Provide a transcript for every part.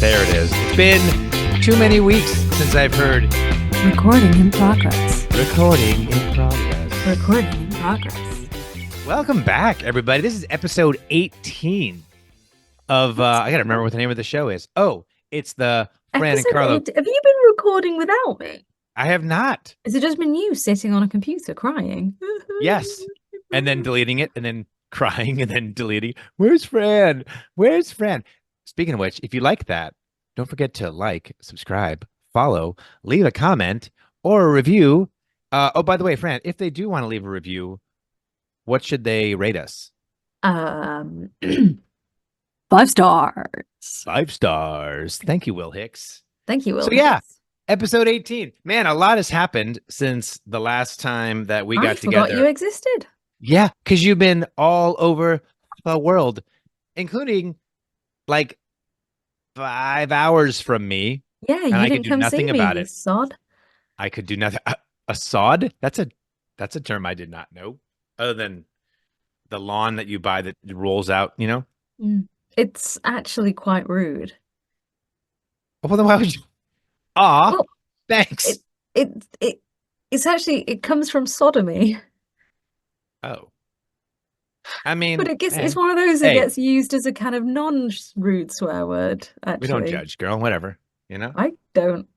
There it is. It's been too many weeks since I've heard Recording in progress. recording in progress. Recording in progress. Welcome back, everybody. This is episode 18 of, I got to remember what the name of the show is. Oh, it's the Fran and Episode Carlo. 8. Have you been recording without me? I have not. Has it just been you sitting on a computer crying? Yes. And then deleting it and then crying and then deleting. Where's Fran? Where's Fran? Speaking of which, if you like that, don't forget to like, subscribe, follow, leave a comment or a review. Oh, by the way, Fran, if they do want to leave a review, what should they rate us? 5 stars. 5 stars. Thank you, Will Hicks. Thank you, Will. So, yeah. Episode 18. Man, a lot has happened since the last time that we got I together. forgot you existed. Yeah, because you've been all over the world, including like 5 hours from me. Yeah, you I could didn't do come nothing see me, about you it. sod. I could do nothing. A sod? That's a term I did not know. Other than the lawn that you buy that rolls out, you know? It's actually quite rude. Well, then why would you? Aw, Well, thanks. It's actually, it comes from sodomy. Oh. I mean, But it's one of those that hey. gets used as a kind of non-rude swear word, actually. We don't judge, girl. Whatever, you know? I don't.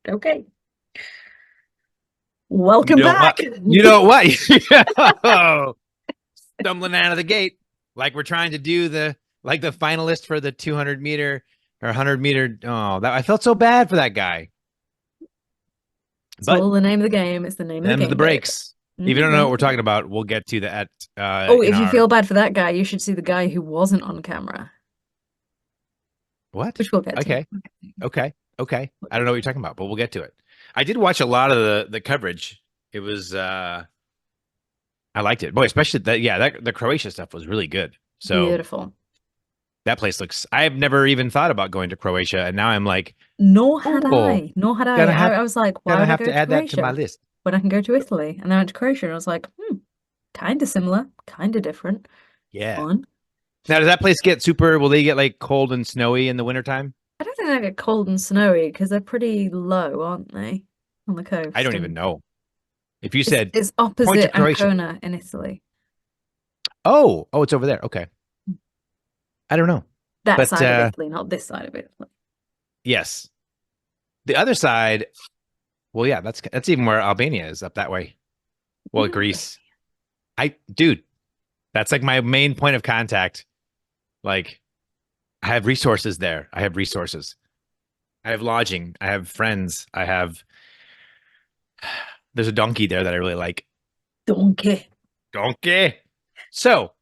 Okay. Welcome back. You know what? Oh, stumbling out of the gate like we're trying to do the finalist for the 200 meter or 100 meter. Oh, I felt so bad for that guy. It's all the name of the game. It's the name of the game. The breaks. If you don't know what we're talking about, we'll get to that. If you feel bad for that guy, you should see the guy who wasn't on camera. What? Which we'll get to. Okay. I don't know what you're talking about, but we'll get to it. I did watch a lot of the coverage. It was I liked it. Boy, especially the Croatia stuff was really good. So beautiful. That place looks. I have never even thought about going to Croatia, and now I'm like, Nor had I. I was like, why would I have go to add Croatia that to my list when I can go to Italy? And then I went to Croatia, and I was like, kind of similar, kind of different. Yeah. Fun. Now, does that place get super? Will they get like cold and snowy in the wintertime? I don't think they get cold and snowy because they're pretty low, aren't they, on the coast? I don't even know. If you said it's opposite Ancona in Italy. Oh, it's over there. Okay. I don't know. That side of Italy, not this side of Italy. Yes. The other side, well, yeah, that's even where Albania is, up that way. Well, Greece. Dude, that's like my main point of contact. Like, I have resources there. I have lodging. I have friends. There's a donkey there that I really like. Donkey. So,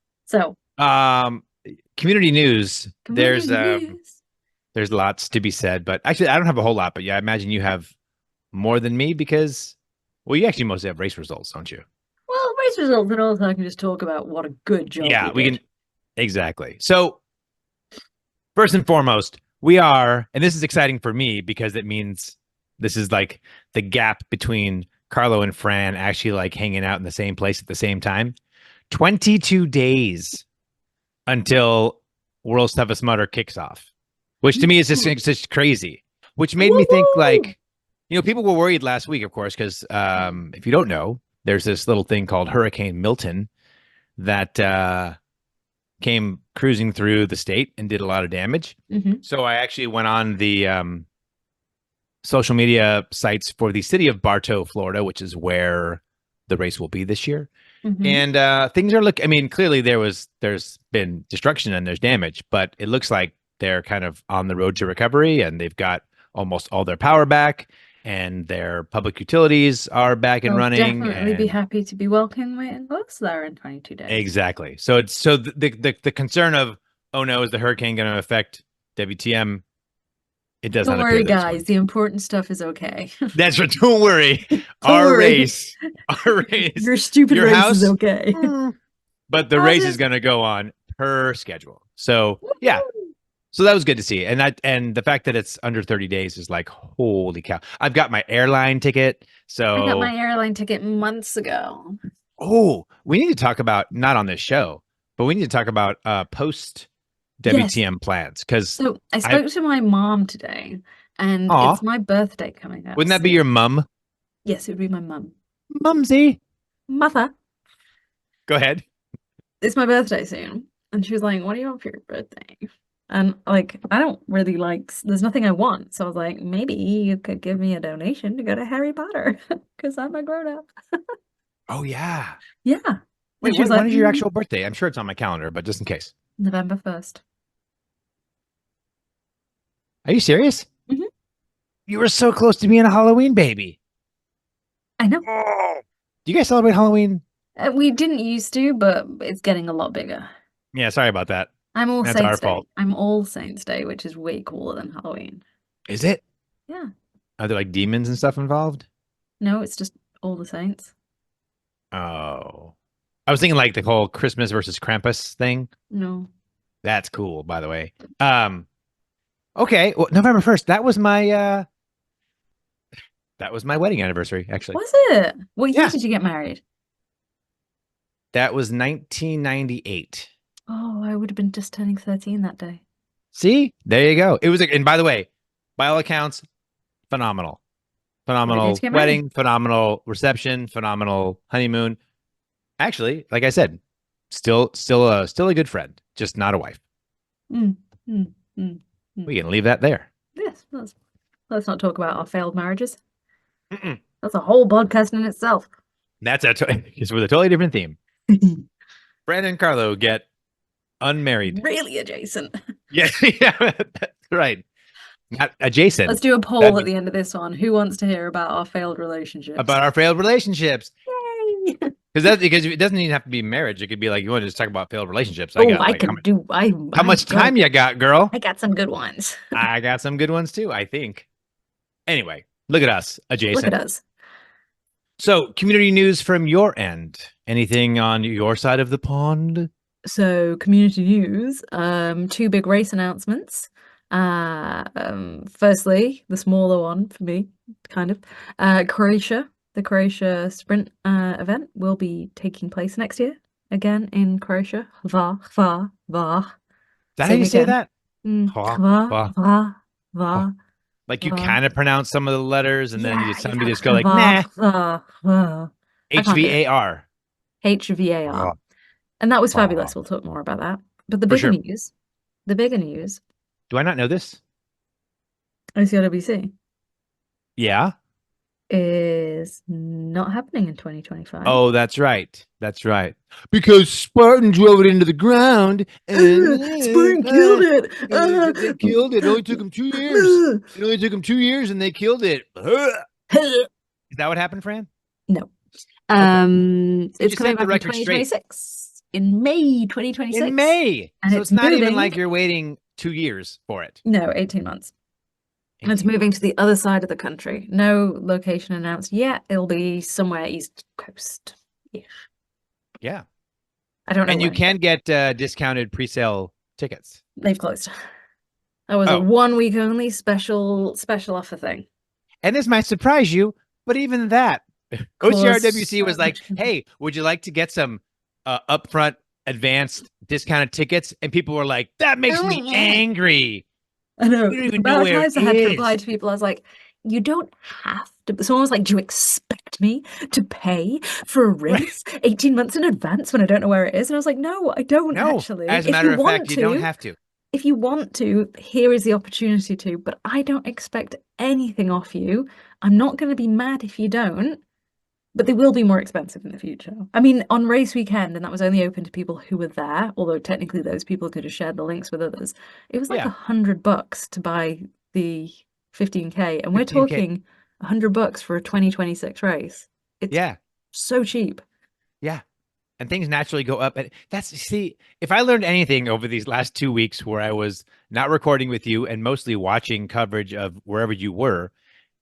community news. Community There's lots to be said, but actually I don't have a whole lot, but yeah, I imagine you have more than me because, well, you actually mostly have race results, don't you? Well, race results, and also I can just talk about what a good job. Yeah, we can. Exactly. So first and foremost, we are, and this is exciting for me because it means this is like the gap between Carlo and Fran actually like hanging out in the same place at the same time. 22 days until World's Toughest Mudder kicks off, which to me is just crazy, which made me think like, people were worried last week, of course, because if you don't know, there's this little thing called Hurricane Milton that came cruising through the state and did a lot of damage. So I actually went on the social media sites for the city of Bartow, Florida, which is where the race will be this year. And things are clearly there's been destruction and there's damage, but it looks like they're kind of on the road to recovery and they've got almost all their power back and their public utilities are back and running. Definitely be happy to be welcoming us there in 22 days. Exactly. So the concern of, oh no, is the hurricane going to affect WTM? It does not. Don't worry, guys. The important stuff is okay. That's right. Don't worry. Our race. Your stupid race is okay. But the race is going to go on per schedule. So yeah. So that was good to see. And the fact that it's under 30 days is like, holy cow. I've got my airline ticket. So I got my airline ticket months ago. Oh, we need to talk about, not on this show, but we need to talk about post Yes. WTM plans? Because So I I, spoke to my mom today, and aw, it's my birthday coming up wouldn't that be soon. your mum? Yes, it would be my mum. Mumsy. Mother, Go ahead. it's my birthday soon. And she was like, what do you want for your birthday? And like, I don't really like, there's nothing I want. So I was like, maybe you could give me a donation to go to Harry Potter because I'm a grown up. Oh yeah. Yeah. Wait, And she was when like, is your actual birthday? I'm sure it's on my calendar, but just in case. November 1st. Are you serious? Hmm. You were so close to being a Halloween baby. I know. Oh. Do you guys celebrate Halloween? We didn't used to, but it's getting a lot bigger. Yeah, sorry about that. I'm All That's our Saints Day. fault. I'm All Saints Day, which is way cooler than Halloween. Is it? Yeah. Are there like demons and stuff involved? No, it's just All the Saints. Oh. I was thinking like the whole Christmas versus Krampus thing. No. That's cool, by the way. Okay. Well, November 1st. That was my wedding anniversary, actually. Was it? What year Yeah. did you get married? That was 1998. Oh, I would have been just turning 13 that day. See? There you go. It was and by the way, by all accounts, phenomenal. Great day to Phenomenal get married. wedding, phenomenal reception, phenomenal honeymoon. Actually, like I said, still a good friend, just not a wife. Mm, mm, mm, mm. We can leave that there. Yes, let's not talk about our failed marriages. Mm-mm. That's a whole podcast in itself. That's it's with a totally different theme. Fran and Carlo get unmarried. Really adjacent. Yeah, yeah, that's right. Not adjacent. Let's do a That'd poll at be the end of this one. Who wants to hear about our failed relationships? about our failed relationships. Yay! Because it doesn't even have to be marriage. It could be like you want to just talk about failed relationships. I Oh, got I like could do. how much time you got, girl? I got some good ones. I got some good ones too, I think. Anyway, look at us, Look at adjacent. us. So, community news from your end. Anything on your side of the pond? So, community news, two big race announcements. Firstly, the smaller one for me, kind of. Croatia, the Croatia sprint event will be taking place next year, again in Croatia. Va. Is that how Sing you say again. that? Ha, ha, ha. Va. Like you Va. kind of pronounce some of the letters, and then you just suddenly just go like, Va, nah, va. I can't do it. HVAR. HVAR. And that was Ha. fabulous. We'll talk more about that. But For sure. the bigger news, Do I not know this? OCRWC Yeah. is not happening in 2025. Oh, that's right. That's right. Because Spartan drove it into the ground. Spartan killed it. They killed it. It only took them 2 years. It only took them 2 years, and they killed it. Is that what happened, Fran? No. Okay. It's You coming set the back in record straight. 2026. In May 2026. In May. And So it's it's not even moving. like you're waiting 2 years for it. No, 18 months. And it's 18 moving to the other side of the country. No location announced yet. It'll be somewhere East Coast-ish. Yeah. I don't know And you where. can get discounted pre-sale tickets. They've closed. That was a Oh. 1 week only special offer thing. And this might surprise you, but even that, Course, OCRWC was like, much- hey, would you like to get some upfront advanced discounted tickets? And people were like, that makes me angry. I know. We don't even The know amount of where times it I had to is. reply to people, I was like, you don't have to. Someone was like, do you expect me to pay for a race 18 months in advance when I don't know where it is? And I was like, no, I don't No, actually. as a If matter you of want fact, you to, don't have to. if you want to, here is the opportunity to, but I don't expect anything off you. I'm not going to be mad if you don't, but they will be more expensive in the future. I mean, on race weekend, and that was only open to people who were there, although technically those people could have shared the links with others. It was like Yeah. $100 to buy the 15K, and we're 15K. talking $100 for a 2026 race. It's Yeah. so cheap. Yeah. And things naturally go up. And see, if I learned anything over these last 2 weeks where I was not recording with you and mostly watching coverage of wherever you were,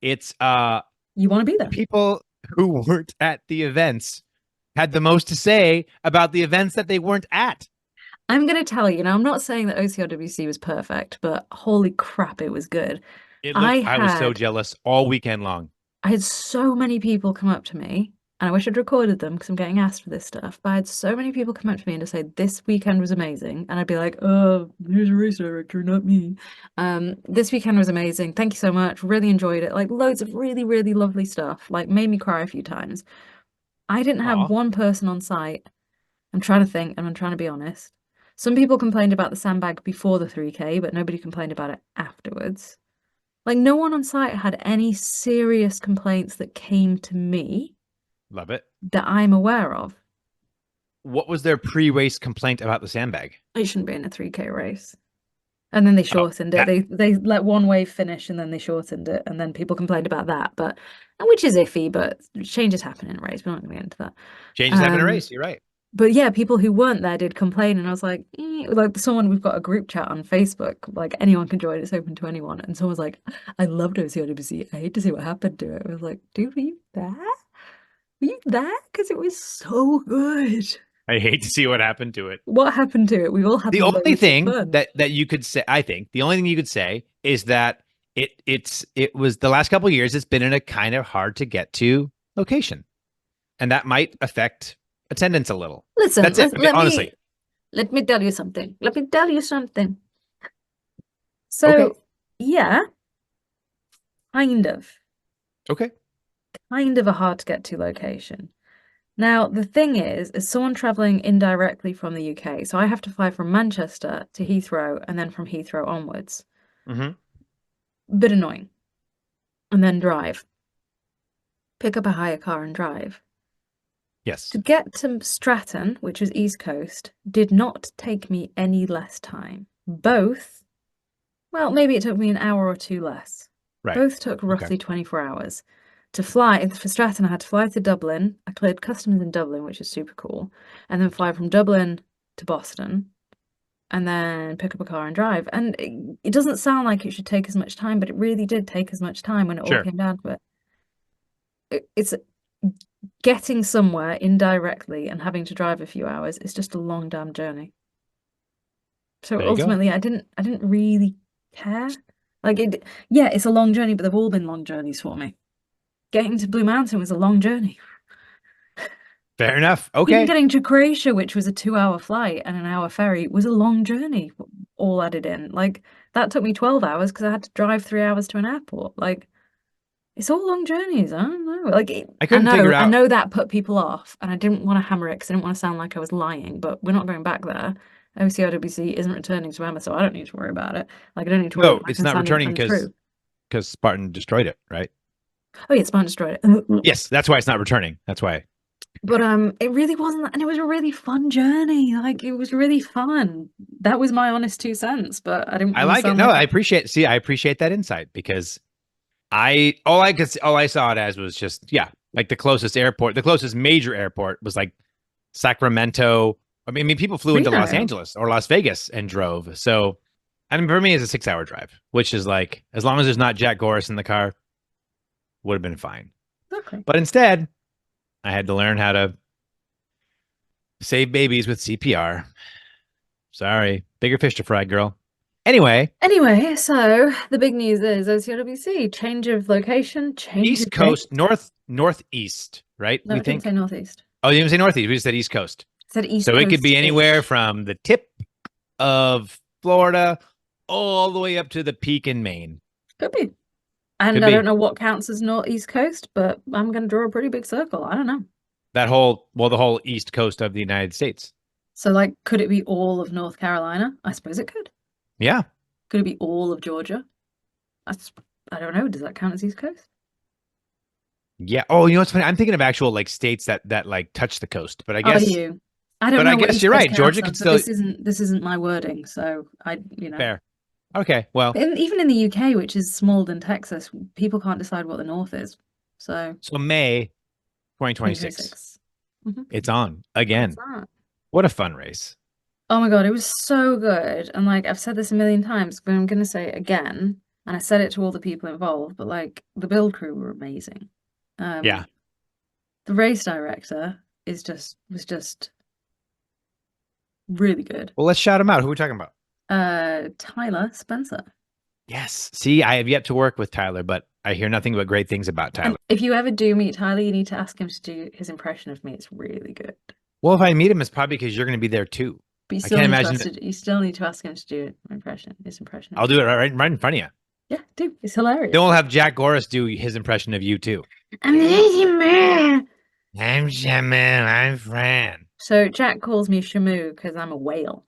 it's You want to be there. people who weren't at the events had the most to say about the events that they weren't at. I'm going to tell you, now I'm not saying that OCRWC was perfect, but holy crap, it was good. I was so jealous all weekend long. I had so many people come up to me And I wish I'd recorded them because I'm getting asked for this stuff. But I had so many people come up to me and to say this weekend was amazing. And I'd be like, oh, who's a race director, not me. This weekend was amazing. Thank you so much. Really enjoyed it. Like loads of really, really lovely stuff. Like made me cry a few times. I didn't have Aw, one person on site. I'm trying to think and I'm trying to be honest. Some people complained about the sandbag before the 3K, but nobody complained about it afterwards. Like no one on site had any serious complaints that came to me love it. that I'm aware of. What was their pre-race complaint about the sandbag? It shouldn't be in a 3K race. And then they Oh, shortened it. that They let one wave finish and then they shortened it. And then people complained about that, but which is iffy, but changes happen in a race. We're not going to get into that. changes happen in a race. You're right. But yeah, people who weren't there did complain, and I was like, like someone we've got a group chat on Facebook, like anyone can join, it's open to anyone. And someone's like, I loved OCRWC. I hate to see what happened to it. I was like, dude, were you there? Were you there? Because it was so good. I hate to see what happened to it. What happened to it? We all had The only loads of thing fun. that you could say, I think, the only thing you could say is that it was the last couple of years. It's been in a kind of hard to get to location, and that might affect attendance a little. Listen, That's it. I mean, honestly, let me tell you something. Let me tell you something. okay, So, yeah, kind of okay, a hard to get to location. Now, the thing is, as someone traveling indirectly from the UK, so I have to fly from Manchester to Heathrow and then from Heathrow onwards. mm-hmm. Bit annoying. And then drive. Pick up a hire car and drive. Yes, To get to Stratton, which was East Coast, did not take me any less time. Both, well, maybe it took me an hour or two less. right. Both took roughly 24 hours. To fly, for Stratton, I had to fly to Dublin. I cleared customs in Dublin, which is super cool. And then fly from Dublin to Boston. And then pick up a car and drive. And it doesn't sound like it should take as much time, but it really did take as much time when it all Sure. came down to it. It's getting somewhere indirectly and having to drive a few hours is just a long damn journey. So There you go. ultimately, I didn't really care. Like yeah, it's a long journey, but they've all been long journeys for me. Getting to Blue Mountain was a long journey. Fair enough. Even Okay. getting to Croatia, which was a 2-hour flight and an hour ferry, was a long journey, all added in. Like that took me 12 hours because I had to drive 3 hours to an airport. Like it's all long journeys. I don't know. Like I couldn't figure I out. know that put people off, and I didn't want to hammer it because I didn't want to sound like I was lying. But we're not going back there. OCRWC isn't returning to Emma, so I don't need to worry about it. Like I don't need to worry No, about it's not returning through. because Spartan destroyed it, right? Oh yeah, Spartan destroyed it. Yes, that's why it's not returning. That's why. But it really wasn't, and it was a really fun journey. Like it was really fun. That was my honest 2 cents. But I didn't I want to like it. sound No, like I appreciate. See, I appreciate that insight because all I saw it as was just like the closest airport, the closest major airport was like Sacramento. I mean, people flew into Los Reno. Angeles or Las Vegas and drove. So, I mean, for me, it's a 6-hour drive, which is like as long as there's not Jack Goris in the car, would have been fine. Okay. But instead, I had to learn how to save babies with CPR. Sorry, bigger fish to fry, girl. Anyway, So the big news is OCRWC, change of location, change East of Coast, date. northeast, right? No, We it didn't think. say northeast. Oh, you didn't say northeast. We just said East Coast. It said East So it could be Coast-ish. anywhere from the tip of Florida all the way up to the peak in Maine. Could be. And Could I be. don't know what counts as Northeast Coast, but I'm going to draw a pretty big circle. I don't know. The whole East Coast of the United States. So, like, could it be all of North Carolina? I suppose it could. Yeah. Could it be all of Georgia? I don't know. Does that count as East Coast? Yeah. Oh, you know what's funny? I'm thinking of actual like states that like touch the coast, but I Are guess you? I don't but know I what guess East you're Coast right. Georgia counts could as, still but this isn't my wording, so fair. Okay. Well, Even in the UK, which is smaller than Texas, people can't decide what the North is. So May 2026. It's on again. What a fun race. Oh my God, it was so good. And like I've said this a million times, but I'm gonna say it again. And I said it to all the people involved, but like the build crew were amazing. Yeah. The race director was just really good. Well, let's shout him out. Who are we talking about? Tyler Spencer. Yes. See, I have yet to work with Tyler, but I hear nothing but great things about Tyler. And if you ever do meet Tyler, you need to ask him to do his impression of me. It's really good. Well, if I meet him, it's probably because you're going to be there too. But you I still, can't need to imagine. ask you still need to ask him to do his impression of I'll me. do it right in front of you. Yeah, do. It's hilarious. Then we'll have Jack Goris do his impression of you too. I'm the easy man. I'm Shaman. I'm Fran. So Jack calls me Shamu because I'm a whale.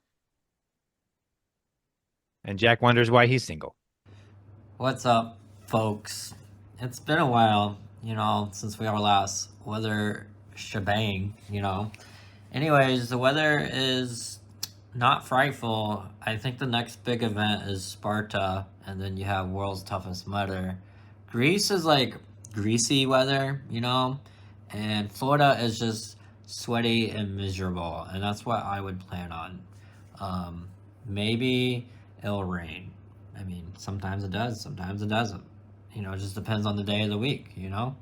And Jack wonders why he's single. What's up, folks? It's been a while, you know, since we our last weather shebang, you know. Anyways, the weather is not frightful. I think the next big event is Sparta, and then you have World's Toughest Mudder. Greece is like greasy weather, you know, and Florida is just sweaty and miserable, and that's what I would plan on. Maybe it'll rain. I mean, sometimes it does, sometimes it doesn't. You know, it just depends on the day of the week, you know?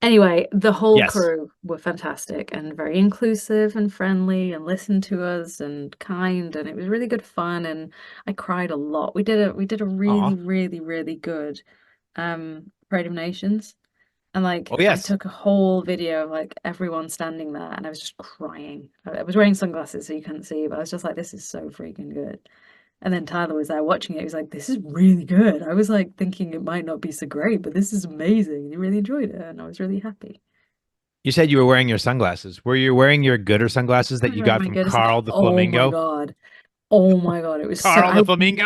Anyway, the whole Yes. crew were fantastic and very inclusive and friendly and listened to us and kind, and it was really good fun, and I cried a lot. We did a really good Parade of Nations, and like Oh, yes. I took a whole video of like everyone standing there, and I was just crying. I was wearing sunglasses so you couldn't see, but I was just like, this is so freaking good. And then Tyler was there watching it. He was like, this is really good. I was like thinking it might not be so great, but this is amazing. And he really enjoyed it, and I was really happy. You said you were wearing your sunglasses. Were you wearing your gooder sunglasses that you got from Carl the Flamingo? Oh my god. Oh my god. It was Carl the Flamingo?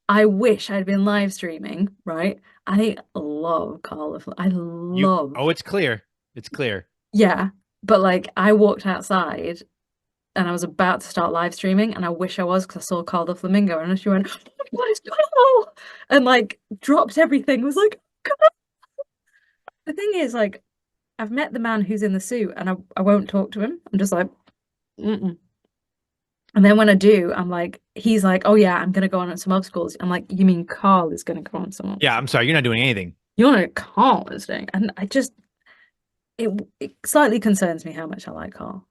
I wish I'd been live streaming, right? I love Carl the Flamingo. Oh, it's clear. It's clear. Yeah. But like I walked outside and I was about to start live streaming, and I wish I was, because I saw Carl the Flamingo, and she went, oh my god, it's Carl! And like dropped everything. Was like, Carl! The thing is, like, I've met the man who's in the suit, and I won't talk to him. I'm just like, mm-mm. And then when I do, I'm like, he's like, oh yeah, I'm gonna go on some obstacles. I'm like, you mean Carl is gonna go on some obstacles? Yeah, I'm sorry, you're not doing anything. You know what Carl is doing? And I just, it slightly concerns me how much I like Carl.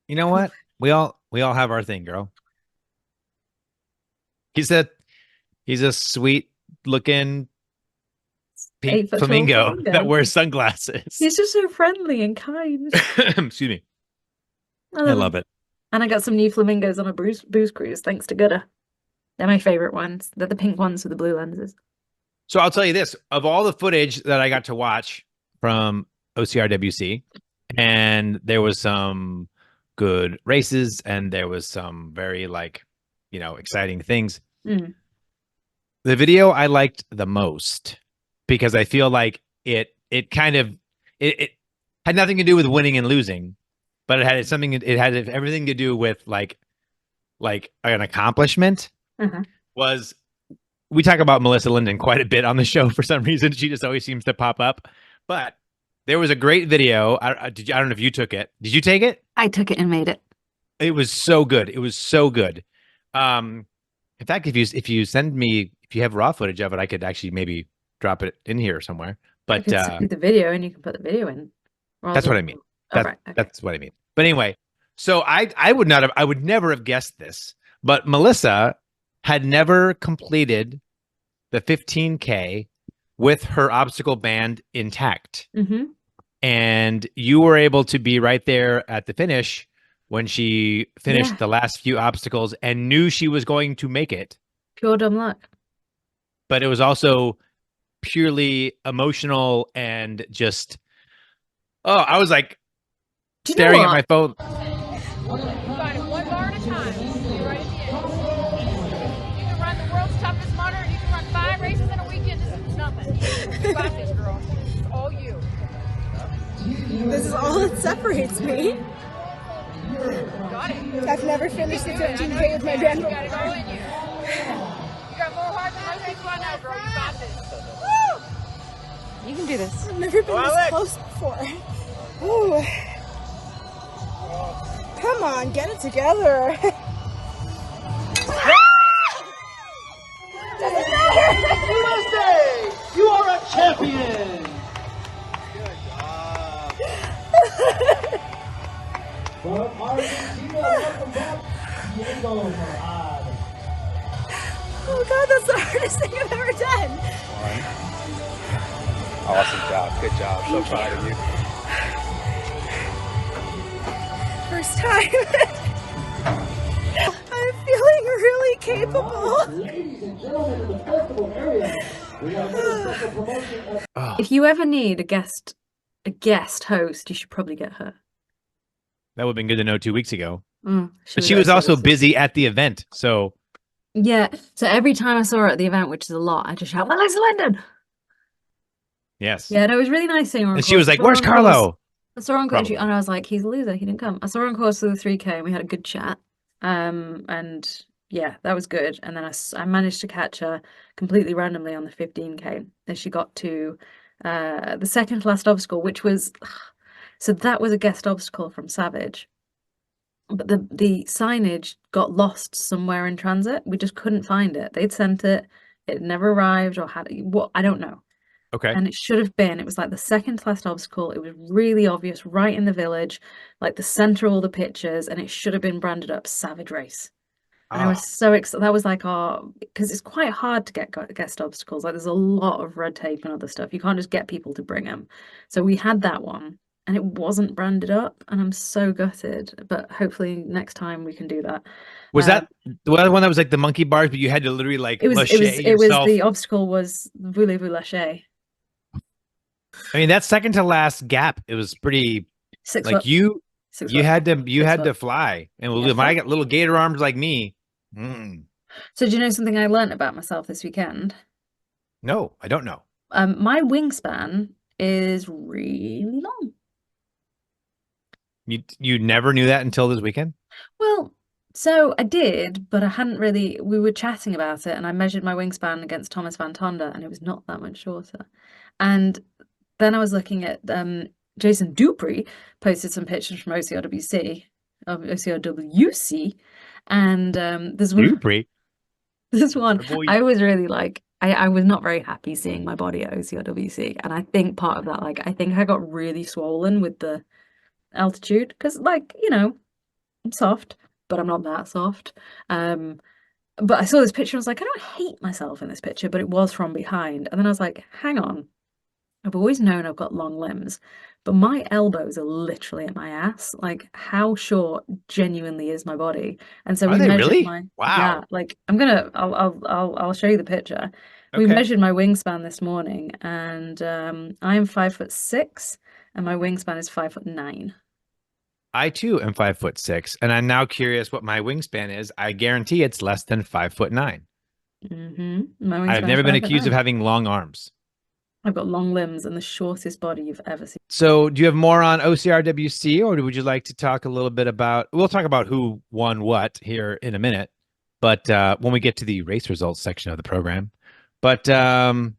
You know what? We all have our thing, girl. He's a sweet looking pink flamingo that wears sunglasses. He's just so friendly and kind. Excuse me. I love it. And I got some new flamingos on a booze cruise, thanks to Gooder. They're my favorite ones. They're the pink ones with the blue lenses. So I'll tell you this, of all the footage that I got to watch from OCRWC, and there was some good races and there was some very exciting things. Mm. The video I liked the most, because I feel like it had nothing to do with winning and losing, but it had everything to do with like an accomplishment. Uh-huh. Was, we talk about Melissa Linden quite a bit on the show for some reason. She just always seems to pop up. But there was a great video. I don't know if you took it. Did you take it? I took it and made it. It was so good. It was so good. In fact, if you send me, if you have raw footage of it, I could actually maybe drop it in here somewhere. But the video, and you can put the video in. That's what I mean. Right, okay. That's what I mean. But anyway, so I would never have guessed this, but Melissa had never completed the 15K with her obstacle band intact. Mm-hmm. And you were able to be right there at the finish when she finished the last few obstacles and knew she was going to make it. Pure dumb luck. But it was also purely emotional and just, I was like staring at my phone. One bar at a time. You're right at the end. You can run the world's toughest mudder, and you can run 5 races in a weekend. This is nothing. You got this, girl. It's all you. This is all that separates me. Got it. I've never finished the 15K with my band. You got it all in you. You got more heart than most people I know, girl. You got this. You can do this. I've never been this close before. Ooh. Come on, get it together. Doesn't matter. USA, you are a champion. Good job. From Argentina, welcome back, Diego Morad. Oh God, that's the hardest thing I've ever done. Awesome job. Good job. So proud of you. First time. I'm feeling really capable. Ladies and gentlemen in the festival area, we have a special promotion at Oh, If you ever need a guest host, you should probably get her. that would have been good to know 2 weeks ago. Mm, But she was also busy at the event. So Yeah. So every time I saw her at the event, which is a lot, I just shout, "Alexa Linden!" yes. Yeah, no, it was really nice seeing her on And course. she was like, I saw her "Where's on course- Carlo?" I saw her on course, Probably. and I was like, "He's a loser. He didn't come." I saw her on course for the 3K, and we had a good chat. And yeah, that was good. And then I managed to catch her completely randomly on the 15K as she got to the second to last obstacle, which was so that was a guest obstacle from Savage. But the signage got lost somewhere in transit. We just couldn't find it. They'd sent it, it never arrived, or had what I don't know. Okay. And it should have been. It was like the second to last obstacle. It was really obvious, right in the village, like the center of all the pictures, and it should have been branded up Savage Race. And I was so excited. That was like because it's quite hard to get guest obstacles. Like there's a lot of red tape and other stuff. You can't just get people to bring them. So we had that one, and it wasn't branded up, and I'm so gutted. But hopefully next time we can do that. Was that the one that was like the monkey bars, but you had to literally like It was yourself? the obstacle was voulez-vous lâcher. I mean, that second to last gap, it was pretty 6 like foot. you 6 you foot. had to 6 had to foot. fly. And Yeah. when I got little gator arms like me, So do you know something I learned about myself this weekend? no, I don't know. My wingspan is really long. You never knew that until this weekend? Well, so I did, but I hadn't really. We were chatting about it, and I measured my wingspan against Thomas Van Tonder, and it was not that much shorter. And then I was looking at Jason Dupree posted some pictures from OCRWC, and there's one. Dupree. This one, Boy. I was really like, I was not very happy seeing my body at OCRWC, and I think part of that, like, I think I got really swollen with the altitude because, like, you know, I'm soft, but I'm not that soft. But I saw this picture and I was like, I don't hate myself in this picture, but it was from behind. And then I was like, hang on. I've always known I've got long limbs, but my elbows are literally at my ass. Like, how short genuinely is my body? And so Are we they measured really? my Wow. yeah, like I'll show you the picture. We Okay. measured my wingspan this morning, and I am 5'6", and my wingspan is 5'9". I too am 5'6", and I'm now curious what my wingspan is. I guarantee it's less than 5'9". My wingspan I've never is been accused of 5'9". having long arms. I've got long limbs and the shortest body you've ever seen. So do you have more on OCRWC, or would you like to talk a little bit about, we'll talk about who won what here in a minute, but when we get to the race results section of the program. But how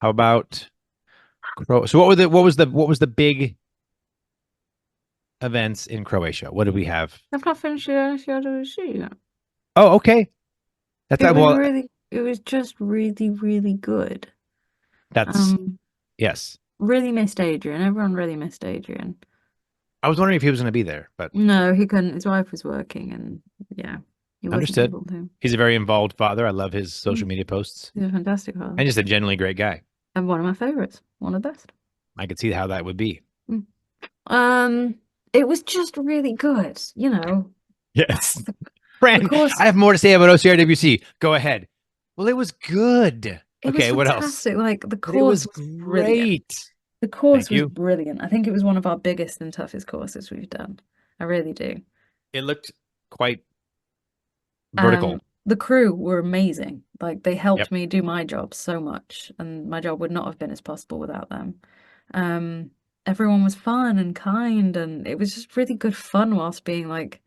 about so what was the big events in Croatia? What did we have? I've not finished the OCRWC yet. Oh, okay. That's It was just really, really good. that's yes. Really missed Adrian. Everyone really missed Adrian. I was wondering if he was going to be there, but No, he couldn't. His wife was working, and yeah, he wasn't Understood. able to. he's a very involved father. I love his social media posts, He's a fantastic father. and just a genuinely great guy. And one of my favorites. One of the best. I could see how that would be. It was just really good, you know. Yes. Fran, course- I have more to say about OCRWC. Go ahead. Well, it was good. It Okay, was what else? fantastic. Like the But it was course was brilliant. great. The course Thank was you. brilliant. I think it was one of our biggest and toughest courses we've done. I really do. It looked quite vertical. The crew were amazing. Like they helped Yep. me do my job so much, and my job would not have been as possible without them. Everyone was fun and kind, and it was just really good fun whilst being like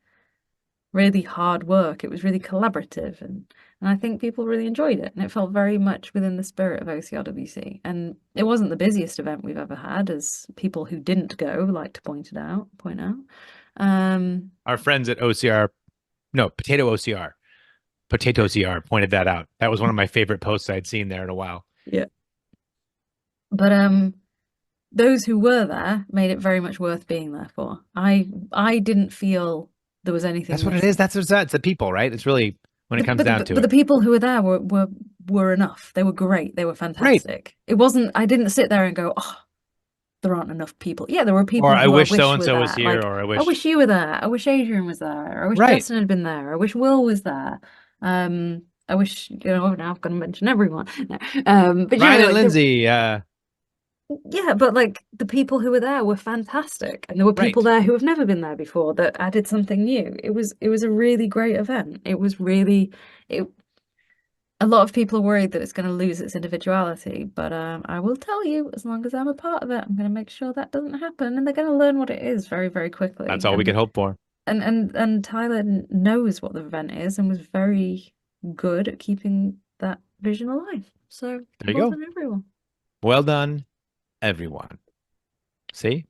really hard work. It was really collaborative, and I think people really enjoyed it, and it felt very much within the spirit of OCRWC. And it wasn't the busiest event we've ever had, as people who didn't go like to point out. Our friends at Potato OCR pointed that out. That was one of my favorite posts I'd seen there in a while. Yeah. But those who were there made it very much worth being there for. I didn't feel there was anything That's what it missing. is. That's what it's the people, right? It's really when it comes down to but it. the people who were there were enough. They were great. They were fantastic. It wasn't. I didn't sit there and go, "Oh, there aren't enough people." Yeah, there were people Or who I wish so were and so was there. here, Like, or I wish you were there. I wish Adrian was there. I wish Right. Justin had been there. I wish Will was there. I wish, now I've got to mention everyone. No. But you Ryan know, and like, Lindsay. yeah, but like the people who were there were fantastic, and there were people Right. there who have never been there before that added something new. It was a really great event. It was really it. A lot of people are worried that it's going to lose its individuality, but I will tell you, as long as I'm a part of it, I'm going to make sure that doesn't happen, and they're going to learn what it is very, very quickly. That's all we could hope for. And Tyler knows what the event is and was very good at keeping that vision alive. So There you well go. done, everyone. Well done, everyone. See?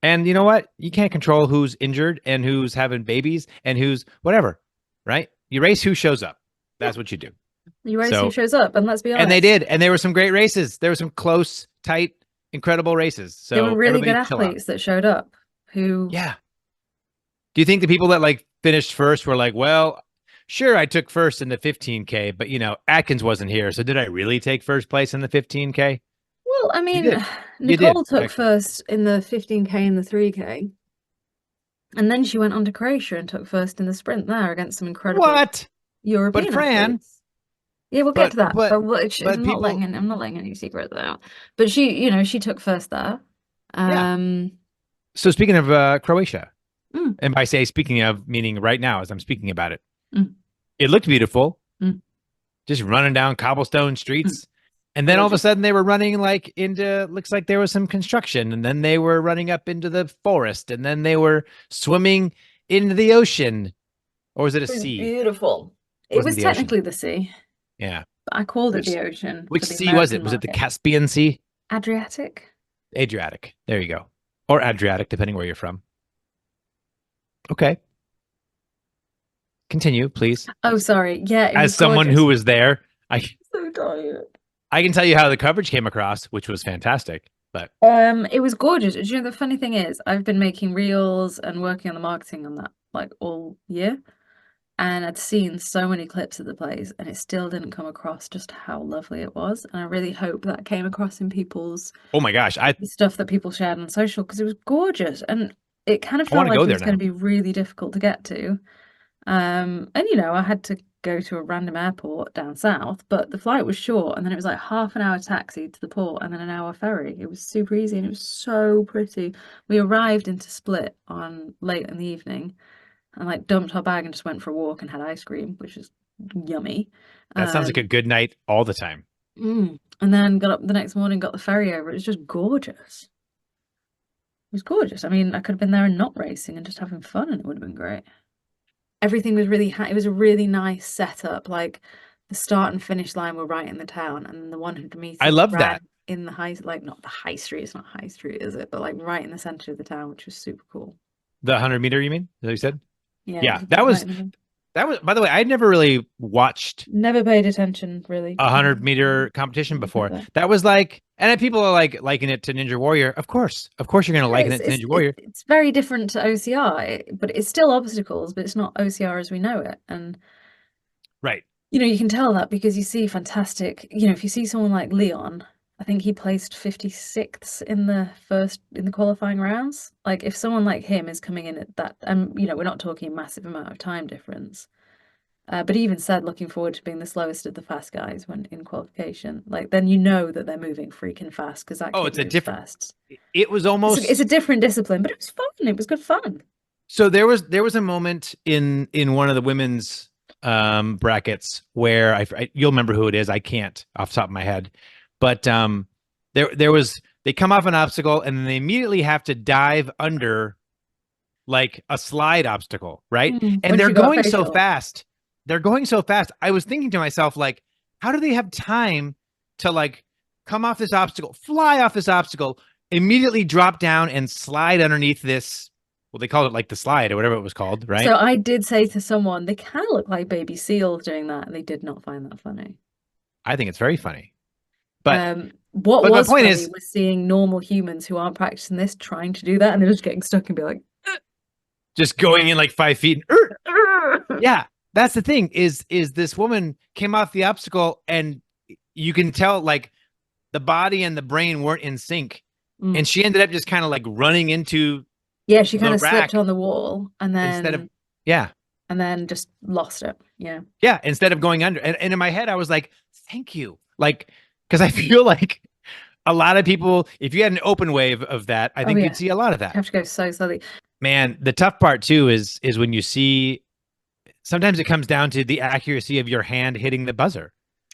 And you know what? You can't control who's injured and who's having babies and who's whatever, right? You race who shows up. That's what you do. You race So- who shows up, and let's be honest. And they did. And there were some great races. There were some close, tight, incredible races. So There were really good everybody chill out. athletes that showed up who Yeah. Do you think the people that like finished first were like, well, sure, I took first in the 15K, but you know, Atkins wasn't here. So did I really take first place in the 15K? Well, I mean, did. You Nicole did, took actually. first in the 15K and the 3K. And then she went on to Croatia and took first in the sprint there against some incredible What? European Fran- athletes. Yeah, we'll get to that. but- But, but I'm not letting any secrets out. But she took first there. Yeah. So speaking of Croatia, Mm. and by speaking of, meaning right now as I'm speaking about it, Mm. it looked beautiful. Mm. Just running down cobblestone streets. And then all of a sudden they were running like into, looks like there was some construction. And then they were running up into the forest. And then they were swimming into the ocean. Or was it a It was sea? beautiful. It Wasn't was the ocean. technically the sea, Yeah. but I called it Which- the ocean. Which for the sea was it? American Was it the market. Caspian Sea? Adriatic? Adriatic. There you go. Or Adriatic, depending where you're from. Okay. Continue, please. Oh, sorry. Yeah, it As was someone gorgeous. who was there, So tired. I can tell you how the coverage came across, which was fantastic. But It was gorgeous. Do you know, the funny thing is, I've been making reels and working on the marketing on that like all year, and I'd seen so many clips of the place, and it still didn't come across just how lovely it was. And I really hope that came across in people's oh my gosh, the stuff that people shared on social, because it was gorgeous, and it kind of I wanna felt like go it there was going to be really difficult to get to. And I had to go to a random airport down south, but the flight was short, and then it was like half an hour taxi to the port and then an hour ferry. It was super easy, and it was so pretty. We arrived into Split on late in the evening and like dumped our bag and just went for a walk and had ice cream, which is yummy. that sounds like a good night all the time. And then got up the next morning, got the ferry over. It was just gorgeous. It was gorgeous. I mean, I could have been there and not racing and just having fun, and it would have been great. Everything was really it was a really nice setup. Like the start and finish line were right in the town, and the 100 meters I love ran that. in the not the high street. It's not high street, is it? But like right in the center of the town, which was super cool. The 100-meter, you mean? Is that what you said? Yeah, it that was- right in the- That was, by the way, I'd never really watched never paid attention really. a 100-meter competition Mhm. before. Okay. That was like, and then people are like liking it to Ninja Warrior. Of course you're going to liken it to Ninja Warrior. It's very different to OCR, but it's still obstacles, but it's not OCR as we know it. And Right. you can tell that because you see fantastic, if you see someone like Leon, I think he placed 56th in the qualifying rounds. Like if someone like him is coming in at that, and we're not talking a massive amount of time difference. But he even said looking forward to being the slowest of the fast guys when in qualification. Like then you know that they're moving freaking fast because that kid It's a moves different fast. It was almost It's a different discipline, but it was fun. It was good fun. So there was a moment in one of the women's brackets where you'll remember who it is. I can't off the top of my head, but they come off an obstacle and then they immediately have to dive under like a slide obstacle, right? And Once they're you got going so facial. fast. They're going so fast. I was thinking to myself, like, how do they have time to like come off this obstacle, fly off this obstacle, immediately drop down and slide underneath this? Well, they called it like the slide or whatever it was called, right? So I did say to someone, they kind of look like baby seals doing that, and they did not find that funny. I think it's very funny. But what but my was point funny is- was seeing normal humans who aren't practicing this trying to do that, and they're just getting stuck and be like, just going in like 5 feet. Yeah, that's the thing is this woman came off the obstacle and you can tell like the body and the brain weren't in sync. Mm. And she ended up just kind of like running into Yeah, she the kind of rack slipped on the wall and instead of, then yeah. and then just lost it. Yeah. Yeah, instead of going under. And in my head, I was like, thank you. Like, because I feel like a lot of people, if you had an open wave of that, I think yeah. you'd see a lot of You that. have to go so slowly. Man, the tough part too is when you see, sometimes it comes down to the accuracy of your hand hitting the buzzer.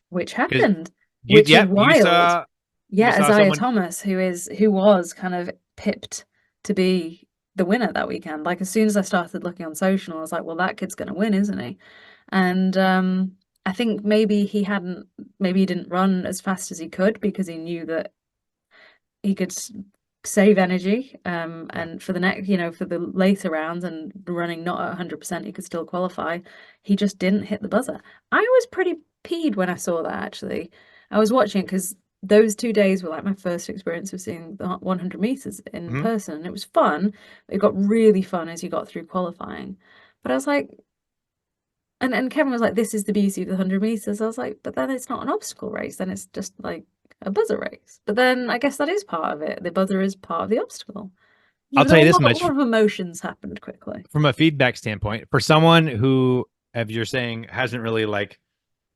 Which 'Cause happened, You, which is yep, wild. you saw Isaiah someone, Thomas, who was kind of pipped to be the winner that weekend. Like as soon as I started looking on social, I was like, well, that kid's gonna win, isn't he? And I think maybe he didn't run as fast as he could because he knew that he could save energy and for the next, for the later rounds and running not at 100%, he could still qualify. He just didn't hit the buzzer. I was pretty peed when I saw that, actually. I was watching because those 2 days were like my first experience of seeing the 100 meters in person, and it was fun. It got really fun as you got through qualifying, but I was like, and Kevin was like, this is the beauty of the 100 meters. I was like, but then it's not an obstacle race, then it's just like a buzzer race. But then I guess that is part of it. The buzzer is part of the obstacle. I'll tell you this much. A lot of emotions happened quickly. From a feedback standpoint, for someone who, as you're saying, hasn't really like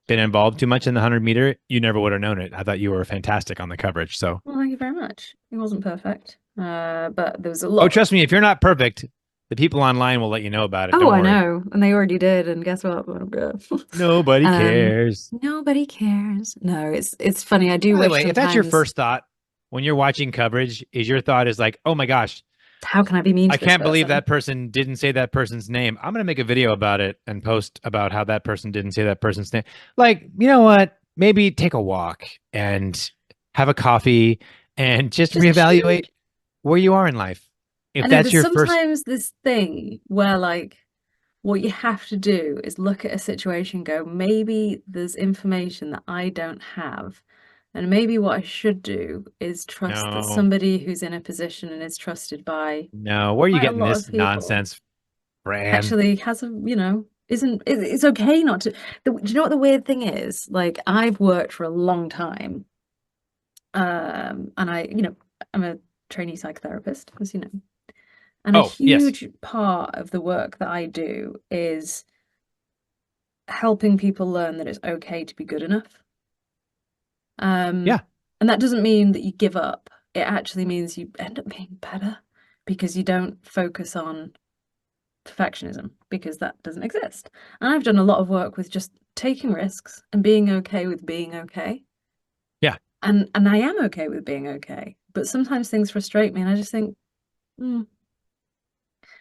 been involved too much in the 100-meter, you never would have known it. I thought you were fantastic on the coverage. So, well, thank you very much. It wasn't perfect, but there was a lot. Oh, trust me, if you're not perfect, the people online will let you know about it. Oh, Don't I worry. know, and they already did. And guess what? Nobody cares. Nobody cares. No, it's funny. I do By the wish way, sometimes... if that's your first thought when you're watching coverage, is your thought is like, oh my gosh, how can I be mean to I this can't believe person? that person didn't say that person's name. I'm going to make a video about it and post about how that person didn't say that person's name. Like, you know what? Maybe take a walk and have a coffee and just reevaluate where you are in life. If that's your first... sometimes this thing where like what you have to do is look at a situation and go, maybe there's information that I don't have. And maybe what I should do is trust that somebody who's in a position and is trusted by... No, where are you getting this nonsense, Fran? Actually has a, it's okay not to... Do you know what the weird thing is? Like, I've worked for a long time. And I'm a trainee psychotherapist, as you know. And a huge part of the work that I do is helping people learn that it's okay to be good enough. And that doesn't mean that you give up. It actually means you end up being better because you don't focus on perfectionism, because that doesn't exist. And I've done a lot of work with just taking risks and being okay with being okay. Yeah. And I am okay with being okay. But sometimes things frustrate me and I just think,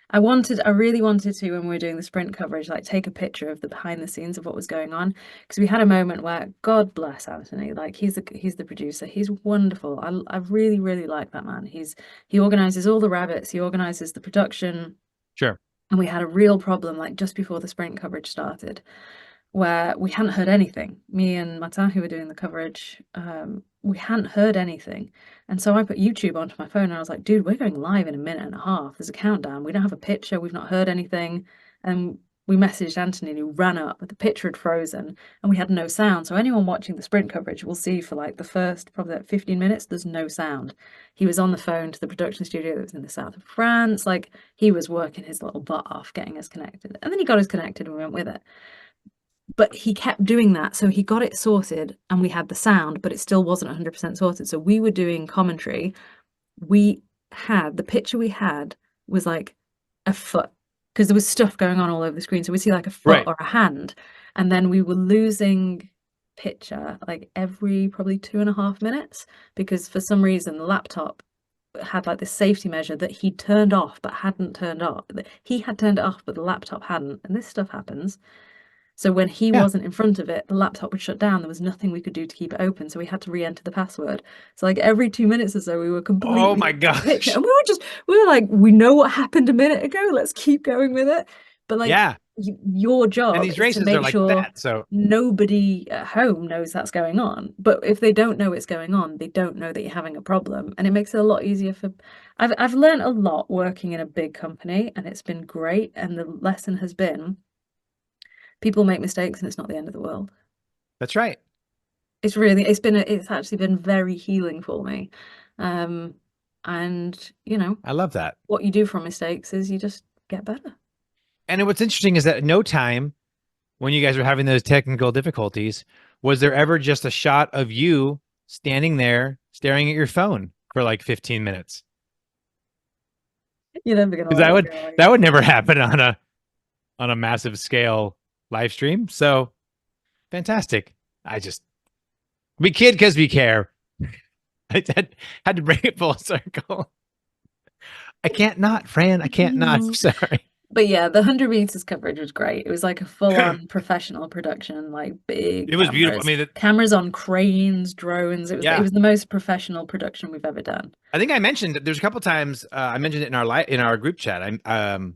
I really wanted to, when we were doing the sprint coverage, like take a picture of the behind the scenes of what was going on, because we had a moment where, God bless Anthony, like he's the producer, he's wonderful. I really, really like that man. He organizes all the rabbits, he organizes the production. Sure. And we had a real problem like just before the sprint coverage started, where we hadn't heard anything. Me and Mata, who were doing the coverage, we hadn't heard anything. And so I put YouTube onto my phone and I was like, dude, we're going live in a minute and a half. There's a countdown. We don't have a picture. We've not heard anything. And we messaged Anthony and he ran up, but the picture had frozen and we had no sound. So anyone watching the sprint coverage will see for like the first probably like 15 minutes, there's no sound. He was on the phone to the production studio that was in the south of France. Like he was working his little butt off getting us connected. And then he got us connected and we went with it. But he kept doing that. So he got it sorted and we had the sound, but it still wasn't 100% sorted. So we were doing commentary. The picture we had was like a foot, because there was stuff going on all over the screen. So we see like a foot or a hand. And then we were losing picture like every probably 2.5 minutes, because for some reason the laptop had like this safety measure that he turned off but hadn't turned off. He had turned it off, but the laptop hadn't. And this stuff happens. So when he wasn't in front of it, the laptop would shut down. There was nothing we could do to keep it open. So we had to re-enter the password. So like every 2 minutes or so, we were completely... Oh my gosh. And we were like, we know what happened a minute ago. Let's keep going with it. But like, your job is to make sure nobody at home knows that's going on. But if they don't know it's going on, they don't know that you're having a problem. And it makes it a lot easier for... I've learned a lot working in a big company and it's been great. And the lesson has been People make mistakes and it's not the end of the world. That's right. It's actually been very healing for me. And you know, I love that. what you do from mistakes is you just get better. And what's interesting is that at no time when you guys were having those technical difficulties, was there ever just a shot of you standing there staring at your phone for like 15 minutes? You're never gonna Because that would never happen on a massive scale live stream. So fantastic. We kid because we care. I had to bring it full circle. I can't not, Fran. I can't not. I'm sorry. But yeah, the 100 meters coverage was great. It was like a full-on professional production, like big. It was beautiful. I mean, cameras on cranes, drones. It was the most professional production we've ever done. I think I mentioned there's a couple times I mentioned it in our group chat.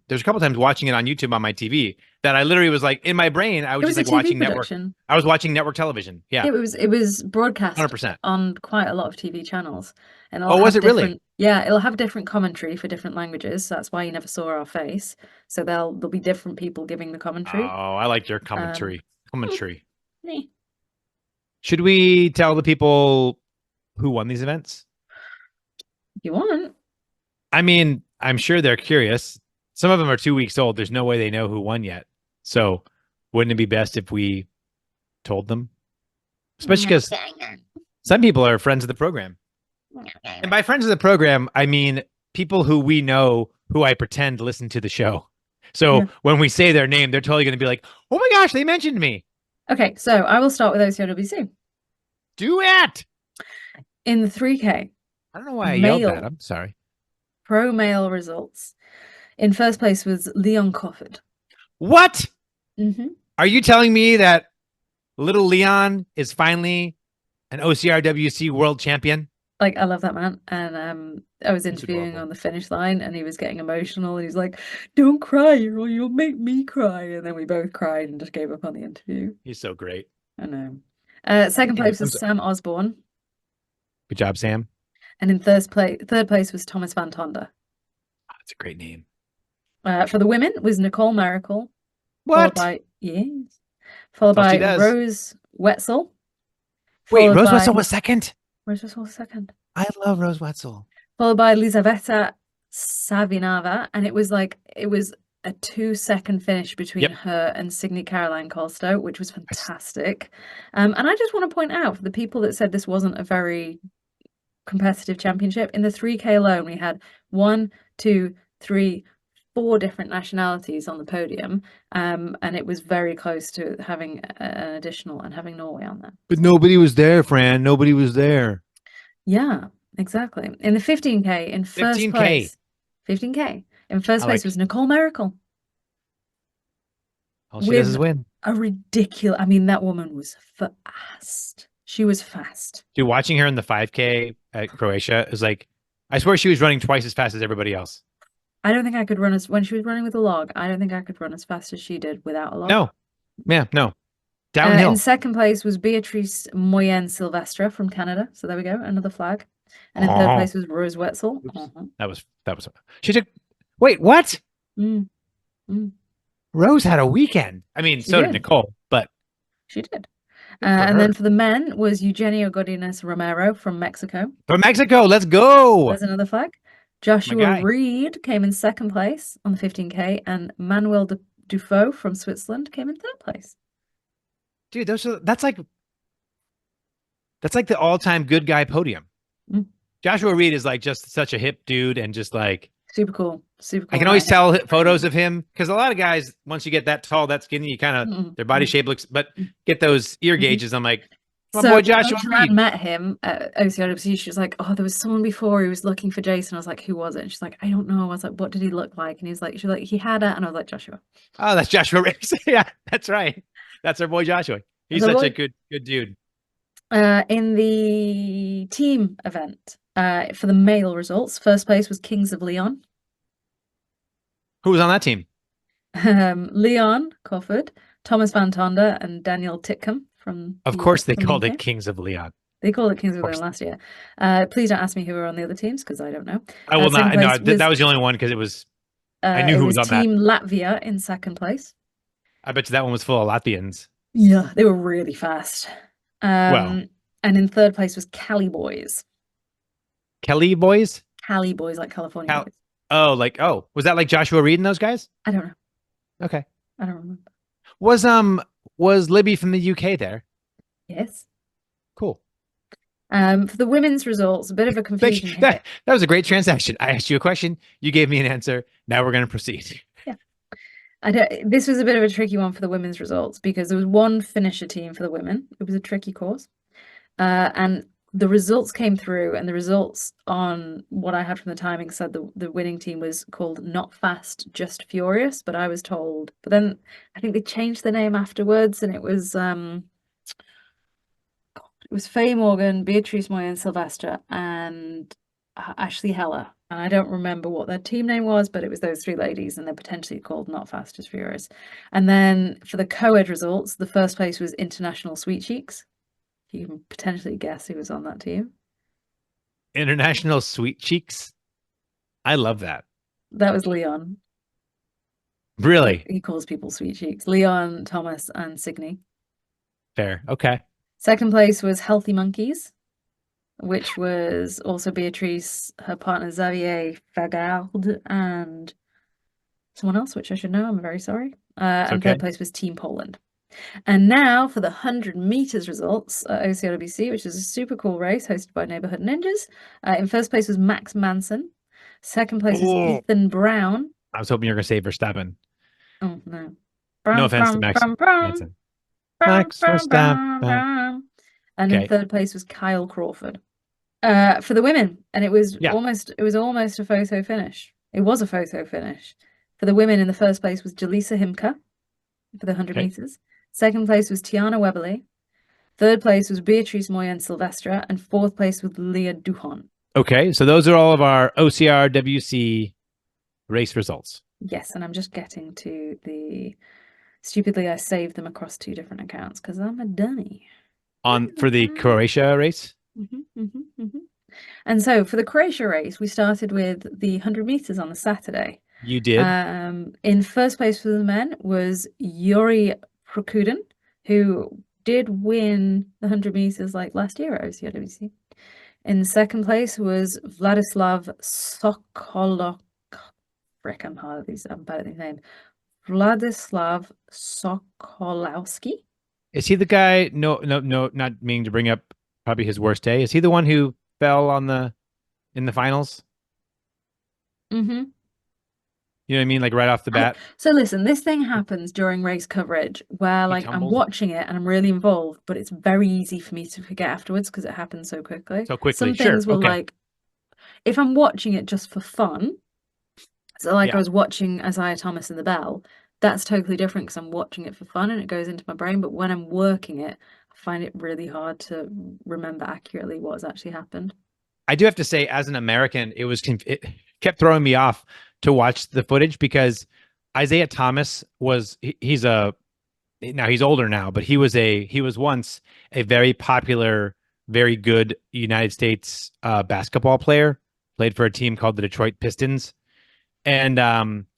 There's a couple times watching it on YouTube on my TV that I literally was like in my brain. I was just like watching network. I was watching network television. Yeah, it was broadcast 100% on quite a lot of TV channels. And was it really? Yeah, it'll have different commentary for different languages. So that's why you never saw our face. So there'll be different people giving the commentary. Oh, I like your commentary. Yeah. Should we tell the people who won these events? If you want. I mean, I'm sure they're curious. Some of them are 2 weeks old. There's no way they know who won yet. So wouldn't it be best if we told them? Especially because some people are friends of the program. And by friends of the program, I mean people who we know who I pretend listen to the show. So when we say their name, they're totally going to be like, oh my gosh, they mentioned me. Okay, so I will start with OCRWC. Do it. In the 3K. I don't know why I yelled that. I'm sorry. Pro male results. In first place was Leon Cofford. What? Mm-hmm. Are you telling me that little Leon is finally an OCRWC world champion? Like, I love that man. And I was interviewing on the finish line and he was getting emotional and he's like, don't cry or you'll make me cry. And then we both cried and just gave up on the interview. He's so great. I know. Second place was Sam Osborne. Good job, Sam. And in third place was Thomas Van Tonder. Oh, that's a great name. For the women was Nicole Miracle. What? Followed by Rose Wetzel. Wait, Rose Wetzel was second? Rose Wetzel was second. I love Rose Wetzel. Followed by Lizaveta Savinava. And it was a 2-second finish between her and Signe Caroline Kolstow, which was fantastic. And I just want to point out for the people that said this wasn't a very competitive championship, in the 3K alone, we had 1, 2, 3, 4 different nationalities on the podium. And it was very close to having an additional and having Norway on there. But nobody was there, Fran. Nobody was there. Yeah, exactly. In the 15K, in first place. 15K. In first place was Nicole Miracle. All she does is win. A ridiculous. I mean, that woman was fast. She was fast. Dude, watching her in the 5K at Croatia is like, I swear she was running twice as fast as everybody else. I don't think I could run when she was running with a log. I don't think I could run as fast as she did without a log. No. Yeah, no. Downhill. In second place was Beatrice Moyen Silvestre from Canada. So there we go. Another flag. And in third place was Rose Wetzel. That was, she took, wait, what? Rose had a weekend. I mean, so did Nicole, but. She did. And then for the men was Eugenio Godinez Romero from Mexico. From Mexico, let's go. There's another flag. Joshua Reed came in second place on the 15K, and Manuel Dufault from Switzerland came in third place. Dude, that's like the all-time good guy podium. Joshua Reed is like just such a hip dude and just like super cool. I can always tell photos of him because a lot of guys, once you get that tall, that skinny, you kind of their body shape looks, but get those ear gauges. I'm like, my boy Joshua Reed. Met him at OCRWC. She was like, oh, there was someone before who was looking for Jason. I was like, who was it? And she's like, I don't know. I was like, what did he look like? And she's like, he had it. And I was like, Joshua. Oh, that's Joshua Reed. Yeah, that's right. That's our boy Joshua. He's such a good dude. In the team event, for the male results, first place was Kings of Leon. Who was on that team? Leon Cofford, Thomas Van Tonder, and Daniel Titcomb from. Of course, they called it Kings of Leon. They called it Kings of Leon last year. Please don't ask me who were on the other teams because I don't know. I will not. No, that was the only one because it was. I knew who was on that. Team Latvia in second place. I bet you that one was full of Latvians. Yeah, they were really fast. Well. And in third place was Cali Boys. Kelly boys? Cali Boys, like California Boys. Oh, was that like Joshua Reed and those guys? I don't know. Okay. I don't remember. Was Libby from the UK there? Yes. Cool. For the women's results, a bit of a confusion here. That was a great transaction. I asked you a question, you gave me an answer. Now we're going to proceed. Yeah. This was a bit of a tricky one for the women's results because there was one finisher team for the women. It was a tricky course. And the results came through, and the results on what I had from the timing said the winning team was called Not Fast, Just Furious, but I was told. But then I think they changed the name afterwards, and it was Faye Morgan, Beatrice Moyen Sylvester, and Ashley Heller. And I don't remember what their team name was, but it was those three ladies, and they're potentially called Not Fast, Just Furious. And then for the co-ed results, the first place was International Sweet Cheeks. You can potentially guess who was on that team. International Sweet Cheeks. I love that. That was Leon. Really? He calls people Sweet Cheeks. Leon, Thomas, and Signe. Fair. Okay. Second place was Healthy Monkeys, which was also Beatrice, her partner Xavier Fagard, and someone else, which I should know. I'm very sorry. And okay. Third place was Team Poland. And now for the 100 meters results at OCRWC, which is a super cool race hosted by Neighborhood Ninjas. In first place was Max Manson. Second place was Ethan Brown. I was hoping you were going to say Verstappen. Oh, no. No offense to Max Manson. Max Verstappen. And in third place was Kyle Crawford. For the women, and it was almost a photo finish. It was a photo finish. For the women, in the first place was Jaleesa Himka for the 100 meters. Second place was Tiana Weberly. Third place was Beatrice Moyen Silvestre, and fourth place was Leah Duhon. Okay, so those are all of our OCRWC race results. Yes, and I'm just getting to the... Stupidly, I saved them across two different accounts because I'm a dummy. For the Croatia race? And so for the Croatia race, we started with the 100 meters on the Saturday. You did. In first place for the men was Yuri Prokudin, who did win the 100 meters like last year at OCRWC. In second place was Vladislav Sokolok. Frick, I'm bad at these names. Vladislav Sokolowski. Is he the guy? No, not meaning to bring up probably his worst day. Is he the one who fell in the finals? Mm-hmm. You know what I mean? Like right off the bat. So listen, this thing happens during race coverage where like I'm watching it and I'm really involved, but it's very easy for me to forget afterwards because it happens so quickly. Some things will like, if I'm watching it just for fun, so like I was watching Isaiah Thomas and the Bell, that's totally different because I'm watching it for fun and it goes into my brain. But when I'm working it, I find it really hard to remember accurately what has actually happened. I do have to say, as an American, it kept throwing me off to watch the footage because Isaiah Thomas he's older now, but he was once a very popular, very good United States basketball player, played for a team called the Detroit Pistons. And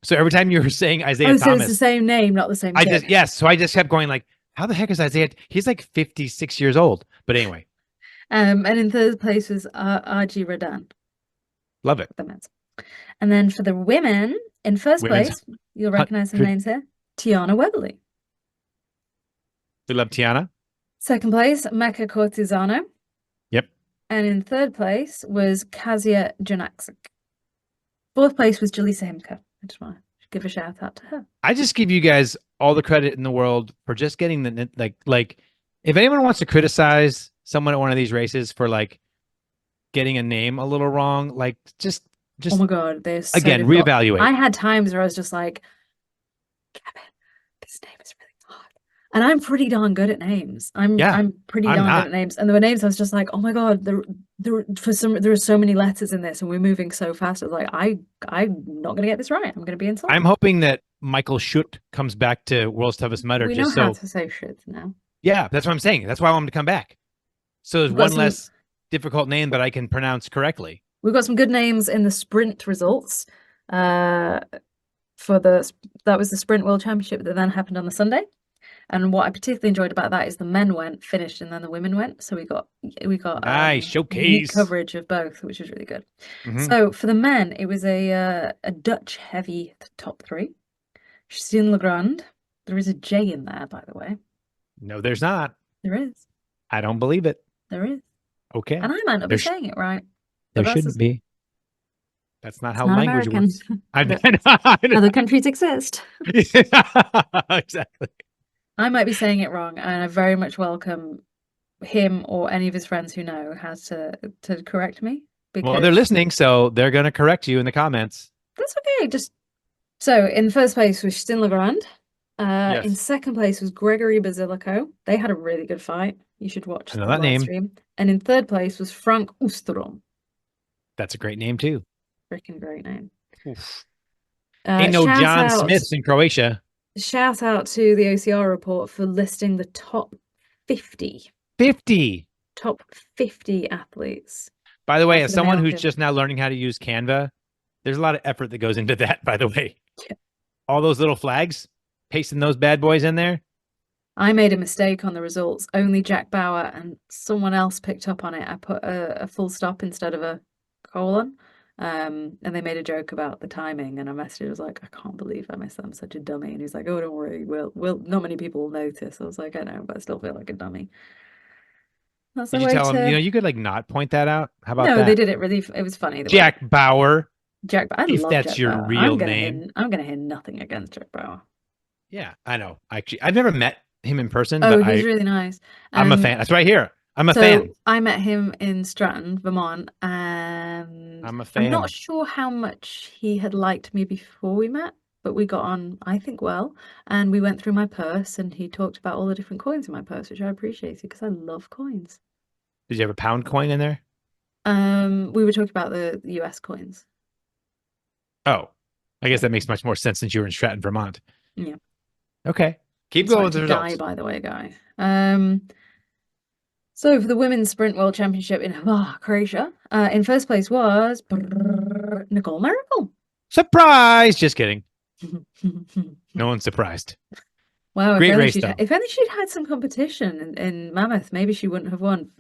so every time you were saying Isaiah Thomas, so it's the same name, not the same kid. So I just kept going like, how the heck is Isaiah? He's like 56 years old. But anyway. And in third place was Arji Radan. Love it. And then for the women, in first place, you'll recognize some names here. Tiana Weberly. We love Tiana. Second place, Mecca Cortizano. Yep. And in third place was Kazia Janaksik. Fourth place was Jaleesa Himka. I just want to give a shout out to her. I just give you guys all the credit in the world for just getting the like if anyone wants to criticize someone at one of these races for like getting a name a little wrong, like just oh my god, there's so again difficult. Reevaluate. I had times where I was just like, Kevin, this name is really hard, and I'm pretty darn good at names. I'm pretty darn good at names, and there were names I was just like, oh my god, there are so many letters in this, and we're moving so fast. I was like, I'm not gonna get this right. I'm gonna be insulted. I'm hoping that Michael Schutt comes back to World's Toughest Mudder. We know how to say shit now. Yeah, that's what I'm saying. That's why I want him to come back. So there's one less difficult name that I can pronounce correctly. We've got some good names in the sprint results. For that was the Sprint World Championship that then happened on the Sunday. And what I particularly enjoyed about that is the men finished, and then the women went. So we got Nice unique showcase. coverage of both, which was really good. Mhm. So for the men, it was a Dutch heavy top three. Christine Legrand. There is a J in there, by the way. No, there's not. There is. I don't believe it. There is. Okay. And I might not be There's- saying it right. There but that's shouldn't just- be. That's not how not language American. works. I But know. Other countries exist. Exactly. I might be saying it wrong, and I very much welcome him or any of his friends who know how to correct me. Well, they're Because listening, so they're going to correct you in the comments. that's okay. Just so in first place was Christine Legrand. In Yes. second place was Gregory Basilico. They had a really good fight. You should watch I know the that live name. stream. And in third place was Frank Oostrom. That's a great name too. Freaking great name. Oof. Ain't no Shout John out- Smiths in Croatia. Shout out to the OCR report for listing the top 50 50. athletes. By the way, After as the someone male who's team. just now learning how to use Canva, there's a lot of effort that goes into that, by the way. Yeah. All those little flags, pasting those bad boys in there. I made a mistake on the results. Only Jack Bauer and someone else picked up on it. I put a full stop instead of a colon. And they made a joke about the timing, and I messaged. I was like, I can't believe I missed that. I'm such a dummy. And he's like, oh, don't worry. We'll not many people will notice. I was like, I know, but I still feel like a dummy. That's the Did you way tell to... them, you could like not point that out? How about no, that? they did it really. It was funny. the way- Jack Bauer. Jack. I if love that's Jack your Bauer. real I'm gonna name. I'm gonna hear nothing against Jack Bauer. Yeah, I know. Actually, I've never met him in person, Oh, but he's really nice. I'm a fan. That's right here. I'm a So fan. I met him in Stratton, Vermont, and I'm a I'm fan. not sure how much he had liked me before we met, but we got on, I think, well. And we went through my purse, and he talked about all the different coins in my purse, which I appreciated because I love coins. Did you have a pound coin in there? We were talking about the US coins. Oh, I guess that makes much more sense since you were in Stratton, Vermont. Yeah. Okay. Keep I'm going sorry with the to results. Guy, by the way, Guy. So for the Women's Sprint World Championship in Croatia, in first place was Nicole Miracle. Surprise! Just kidding. No one's surprised. Wow, Great race, though. if only she'd had some competition in Mammoth, maybe she wouldn't have won.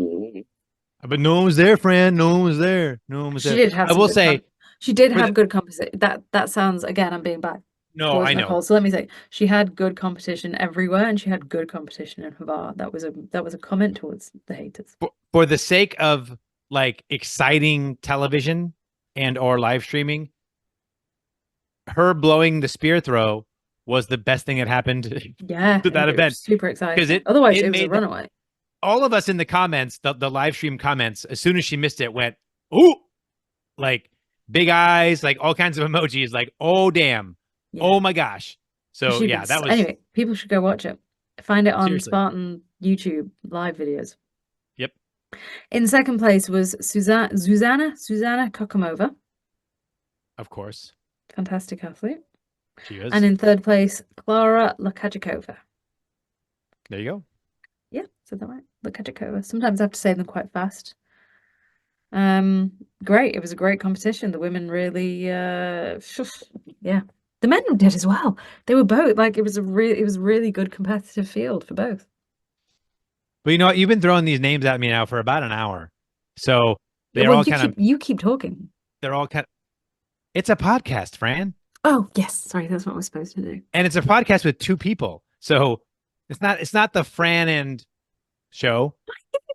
But no one was there, Fran. No one was there. No one was She there. did have. I some will good say, she did for have the- good competition. That sounds, again, I'm being back. no, towards I know. Nicole. So let me say, she had good competition everywhere, and she had good competition in Havar. That was a comment towards the haters. For the sake of like exciting television and or live streaming, her blowing the spear throw was the best thing that happened. Yeah, To that it was event, super exciting. it- Otherwise, it it was a made the- runaway. All of us in the comments, the live stream comments, as soon as she missed it, went, ooh, like big eyes, like all kinds of emojis, like, oh, damn. Yeah. Oh, my gosh. So, She'd yeah, been that was. anyway. People should go watch it. Find it on Seriously. Spartan YouTube live videos. Yep. In second place was Susanna Kokomova, Of course. fantastic athlete, She is. and in third place Klara Lukajikova. There you go. Yeah, said that right. Lukajikova. Sometimes I have to say them quite fast. Great. It was a great competition. The women really, yeah. The men did as well. They were both like it was really good competitive field for both. But you know what? You've been throwing these names at me now for about an hour. So they're Well, all kind of, you keep talking. they're all kind of, it's a podcast, Fran. Oh yes, sorry, that's what we're supposed to do. And it's a podcast with two people. So it's not the Fran and show.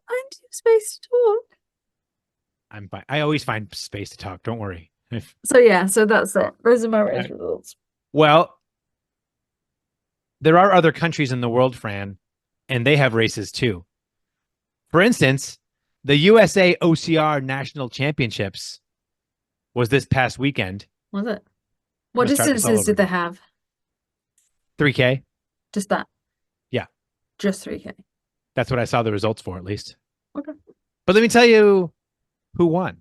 I'm too space to talk. I'm fine. I always find space to talk. Don't worry. So yeah, so that's it. Those are my race Okay. results. Well, there are other countries in the world, Fran, and they have races too. For instance, the USA OCR National Championships was this past weekend. Was it? What gonna start this all distances over did they again. have? 3K. Just that? Yeah. Just 3K. That's what I saw the results for, at least. Okay. But let me tell you who won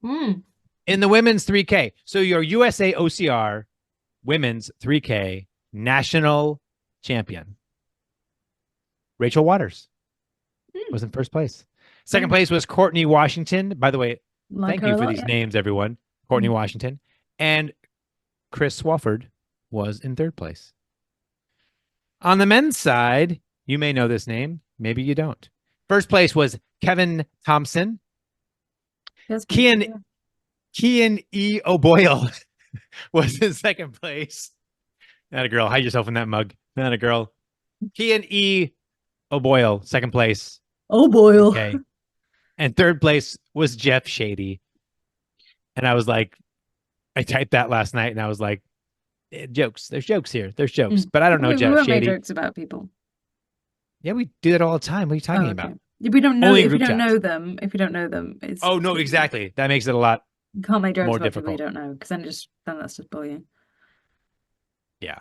Mm. in the women's 3K. So your USA OCR women's 3K national champion, Rachel Waters, was in first place. Second place was Courtney Washington. By the way, Like thank her you a for lot, these yeah. names, everyone. Courtney Washington and Chris Swafford was in third place. On the men's side, you may know this name. Maybe you don't. First place was Kevin Thompson. Kian E. O'Boyle was in second place. Not a girl. Hide yourself in that mug. Not a girl. Kian E. O'Boyle, second place. Oh, Boyle. Okay. And third place was Jeff Shady. And I was like, I typed that last night and I was like, jokes. There's jokes here. There's jokes. But I don't know We Jeff won't make Shady. jokes about people. Yeah, we do that all the time. What are you talking Oh, about? okay. If we don't know, Only in if you group don't chats. know them, it's Oh, no, exactly. That makes it a lot. You can't make jokes more about people you difficult. don't know, because then that's just bullying. Yeah.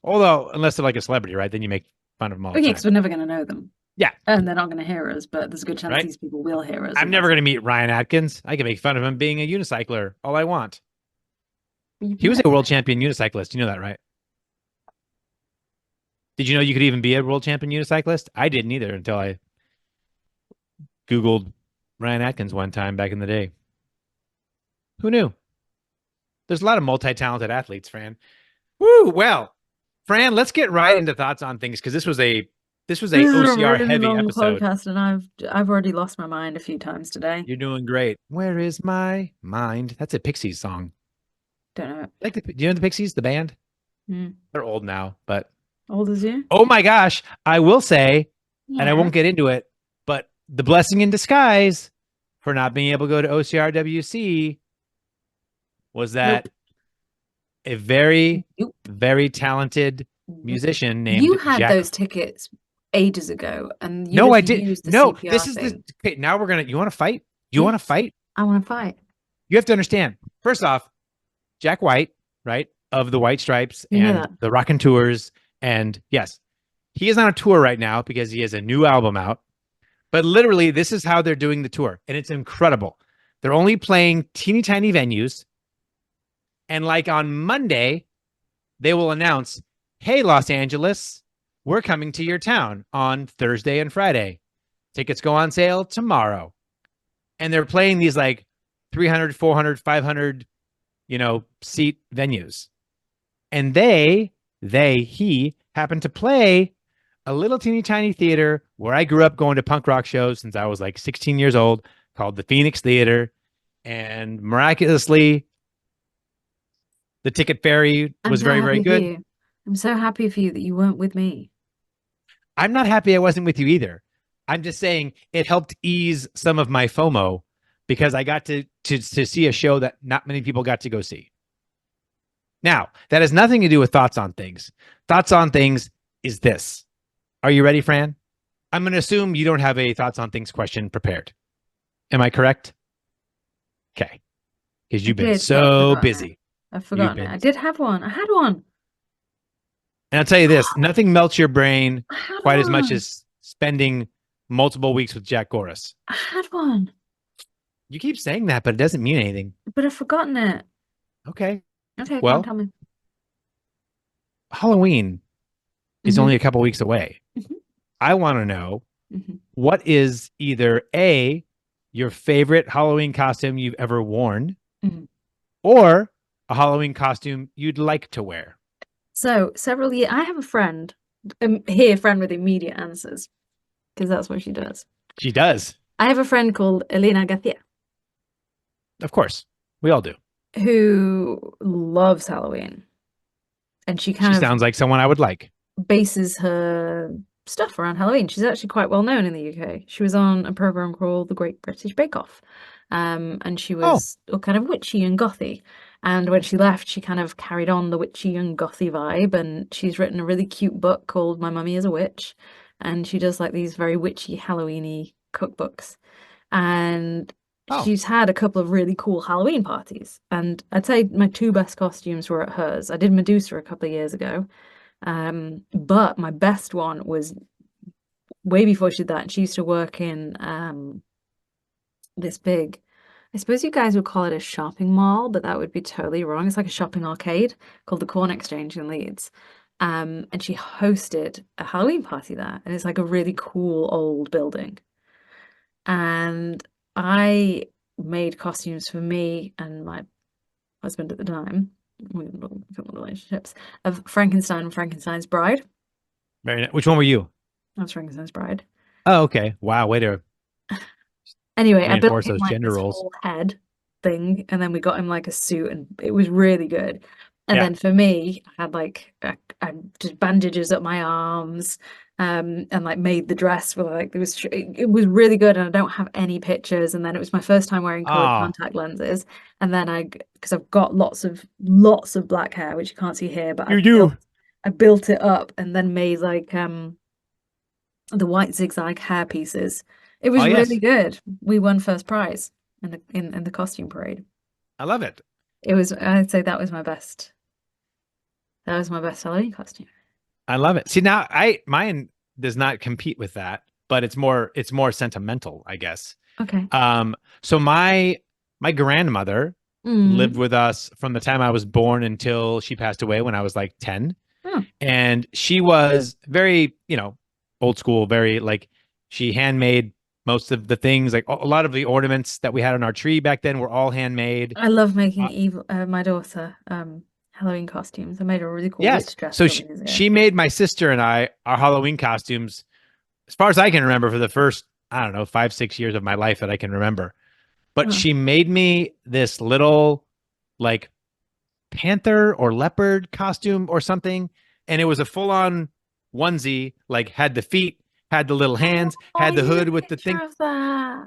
Although, unless they're like a celebrity, right? Then you make fun of them all the Okay, time. because we're never going to know them. Yeah. And they're not going to hear us, but there's a good chance Right? these people will hear us. I'm never going to meet Ryan Atkins. I can make fun of him being a unicycler all I want. He was a world champion unicyclist. You know that, right? Did you know you could even be a world champion unicyclist? I didn't either until I Googled Ryan Atkins one time back in the day. Who knew? There's a lot of multi-talented athletes, Fran. Woo! Well, Fran, let's get right into thoughts on things because this was a OCR heavy episode. Podcast, and I've already lost my mind a few times today. You're doing great. Where is my mind? That's a Pixies song. Don't know. Do you know the Pixies, the band? Mm. They're old now, but Old as you? oh my gosh, I will say, and I Yeah. won't get into it, but the blessing in disguise for not being able to go to OCRWC was that a very, Nope. very talented musician named You had Jack. those tickets ages ago, and you No, I just did. used the No, CPR this is thing. okay. Now we're gonna. You want to fight? You want to fight? I want to fight. You have to understand. First off, Jack White, right, of the White Stripes You know and that. the Rockin' Tours, and yes, he is on a tour right now because he has a new album out. But literally, this is how they're doing the tour, and it's incredible. They're only playing teeny tiny venues, and like on Monday, they will announce, "Hey, Los Angeles, we're coming to your town on Thursday and Friday. Tickets go on sale tomorrow." And they're playing these like 300, 400, 500, seat venues. And he happened to play a little teeny tiny theater where I grew up going to punk rock shows since I was like 16 years old, called the Phoenix Theater. And miraculously, the ticket fairy was very, very good. I'm so happy for you that you weren't with me. I'm not happy I wasn't with you either. I'm just saying it helped ease some of my FOMO because I got to see a show that not many people got to go see. Now, that has nothing to do with thoughts on things. Thoughts on things is this. Are you ready, Fran? I'm going to assume you don't have a thoughts on things question prepared. Am I correct? Okay. Because you've been so busy. I've forgotten it. I did have one. I had one. And I'll tell you this, nothing melts your brain I had quite as much one. as spending multiple weeks with Jack Goris. I had one. You keep saying that, but it doesn't mean anything. But I've forgotten it. Okay. Okay, Well, come on, tell me. Halloween is Mhm. only a couple weeks away. Mhm. I want to know Mhm. what is either A, your favorite Halloween costume you've ever worn, Mhm. or a Halloween costume you'd like to wear. So, several years, I have a friend, here, a friend with immediate answers, because that's what she does. She does. I have a friend called Elena Garcia, Of course. We all do. who loves Halloween. And she She kind of sounds like someone I would like. bases her stuff around Halloween. She's actually quite well known in the UK. She was on a program called The Great British Bake Off. And she was all kind of witchy and gothy. And when she left, she kind of carried on the witchy and gothy vibe. And she's written a really cute book called My Mummy is a Witch. And she does like these very witchy, Halloween-y cookbooks. And she's had a couple of really cool Halloween parties. And I'd say my two best costumes were at hers. I did Medusa a couple of years ago. But my best one was way before she did that. She used to work in this big, I suppose you guys would call it a shopping mall, but that would be totally wrong. It's like a shopping arcade called the Corn Exchange in Leeds. And she hosted a Halloween party there. And it's like a really cool old building. And I made costumes for me and my husband at the time. relationships of Frankenstein and Frankenstein's Bride. Which one were you? That's Frankenstein's Bride. Oh, okay. Wow, way to Anyway, I built reinforce him those like gender this roles. whole head thing, and then we got him like a suit, and it was really good. And Yeah. then for me, I had like I did bandages up my arms, and like made the dress with like it was really good. And I don't have any pictures. And then it was my first time wearing colored Oh, contact lenses. And then because I've got lots of black hair, which you can't see here, but you do. I built it up and then made like the white zigzag hair pieces. It was Oh, yes. really good. We won first prize in the costume parade. I love it. I'd say that was my best. That was my best Halloween costume. I love it. See, now mine does not compete with that, but it's more sentimental, I guess. Okay. So my grandmother Mm. lived with us from the time I was born until she passed away when I was like 10. Oh. And she was very, old school, very like she handmade most of the things, like a lot of the ornaments that we had on our tree back then were all handmade. I love making my daughter Halloween costumes. I made a really cool Yes. witch dress. So she made my sister and I our Halloween costumes, as far as I can remember, for the first, I don't know, 5-6 years of my life that I can remember. But she made me this little like panther or leopard costume or something. And it was a full on onesie, like had the feet, had the little hands, had the hood with the thing,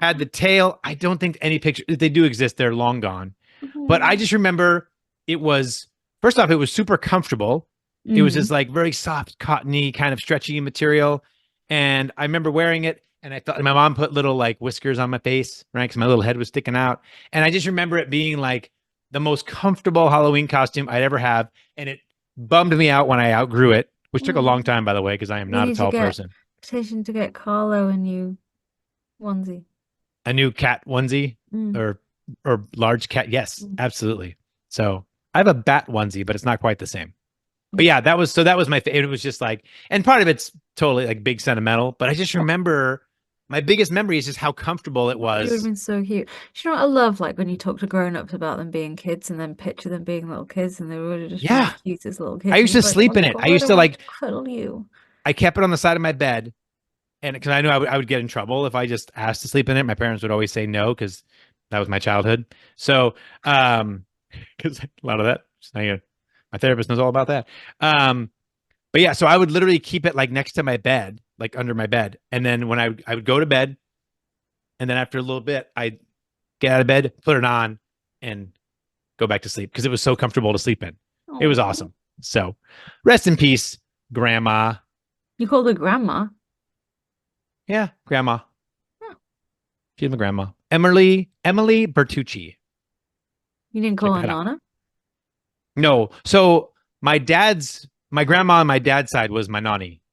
had the tail. I don't think any picture, if they do exist, they're long gone. But I just remember it was, first off, it was super comfortable. It was this like very soft, cottony kind of stretchy material. And I remember wearing it. And I thought my mom put little like whiskers on my face, right? Because my little head was sticking out. And I just remember it being like the most comfortable Halloween costume I'd ever have. And it bummed me out when I outgrew it, which took a long time, by the way, because I am not a tall person. Petition to get Carlo a new onesie. A new cat onesie or large cat. Yes, absolutely. So I have a bat onesie, but it's not quite the same. But yeah, that was my favorite. It was just like, and part of it's totally like big sentimental, but I just remember my biggest memory is just how comfortable it was. It would have been so cute. You know what I love? Like when you talk to grown-ups about them being kids and then picture them being little kids and they were just the cutest little kids. I used to sleep in it. I used to like cuddle you. I kept it on the side of my bed, and because I knew I would get in trouble if I just asked to sleep in it. My parents would always say no because that was my childhood. So, because a lot of that, my therapist knows all about that. But yeah, so I would literally keep it like next to my bed, like under my bed. And then when I would go to bed, and then after a little bit, I'd get out of bed, put it on, and go back to sleep because it was so comfortable to sleep in. Aww. It was awesome. So rest in peace, Grandma. You called her Grandma? Yeah, Grandma. Huh. She's my grandma. Emily Bertucci. You didn't call her Nana? No. So my grandma on my dad's side was my nanny.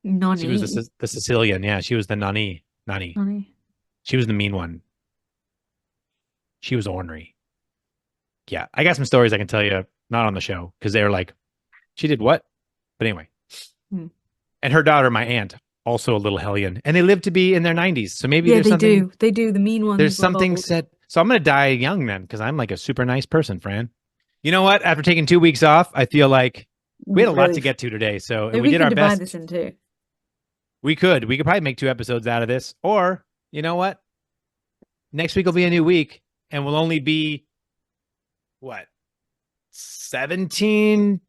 Nani. She was the Sicilian. Yeah, she was the nanny. She was the mean one. She was ornery. Yeah, I got some stories I can tell you, not on the show, because they were like, she did what? But anyway. And her daughter, my aunt, also a little hellion. And they live to be in their 90s. So maybe there's something. They do. The mean ones. There's something said. So I'm going to die young then, because I'm like a super nice person, Fran. You know what? After taking 2 weeks off, I feel like we had a lot to get to today. So we did our best. Divide this in two. We could probably make 2 episodes out of this. Or, you know what? Next week will be a new week, and we'll only be, what? 15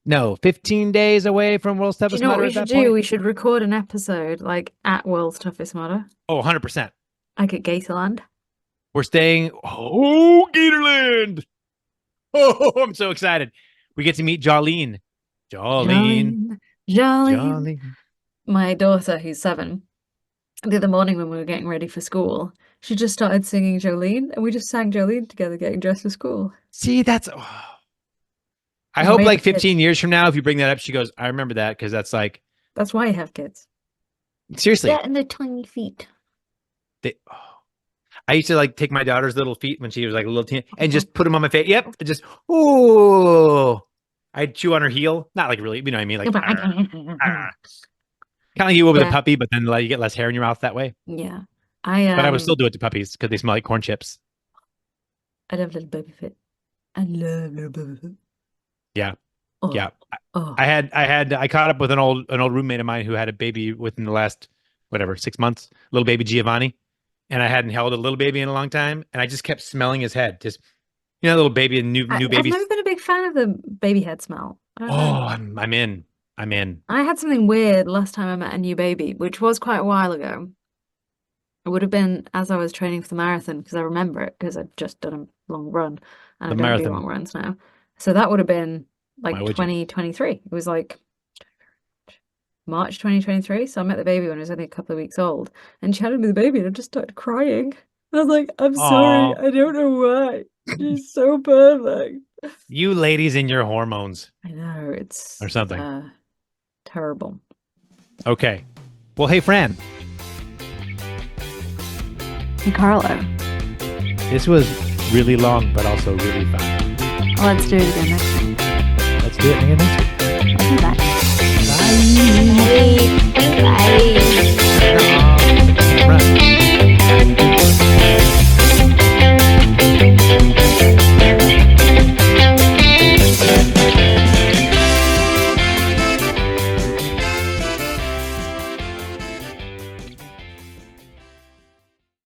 days away from World's Toughest Mudder. You know what we should do? We should record an episode like at World's Toughest Mudder. Oh, 100%. Like at Gatorland. We're staying. Oh, Gatorland. Oh, I'm so excited. We get to meet Jolene. Jolene. My daughter, who's 7, the other morning when we were getting ready for school, she just started singing Jolene, and we just sang Jolene together getting dressed for school. See, that's... Oh. I hope like 15 years from now, if you bring that up, she goes, I remember that, because that's like... That's why you have kids. Seriously. Yeah, and their tiny feet. I used to like take my daughter's little feet when she was like a little teen and just put them on my face. Yep. Just, ooh. I'd chew on her heel. Not like really, you know what I mean? Like, kind of like you would with a puppy, but then you get less hair in your mouth that way. Yeah. But I would still do it to puppies because they smell like corn chips. I love little baby feet. I love little baby feet. Yeah. Oh, Yeah. oh. I caught up with an old roommate of mine who had a baby within the last 6 months, little baby Giovanni, and I hadn't held a little baby in a long time, and I just kept smelling his head, just little baby and new I've baby. never been a big fan of the baby head smell. I don't know. I'm in. I had something weird last time I met a new baby, which was quite a while ago. It would have been as I was training for the marathon, because I remember it because I'd just done a long run and The I don't marathon. do long runs now. So that would have been like Why would you? 2023. It was like March 2023. So I met the baby when I was only a couple of weeks old, and she had me the baby, and I just started crying. I was like, I'm sorry, Aw. I don't know why. She's so perfect. You ladies and your hormones. I know, it's Or something. Terrible. Okay. Well, hey, Fran. Hey, Carlo. This was really long, but also really fun. Well, let's do it again next time. Let's do it again next week. I'll be back. Bye. Bye. Bye.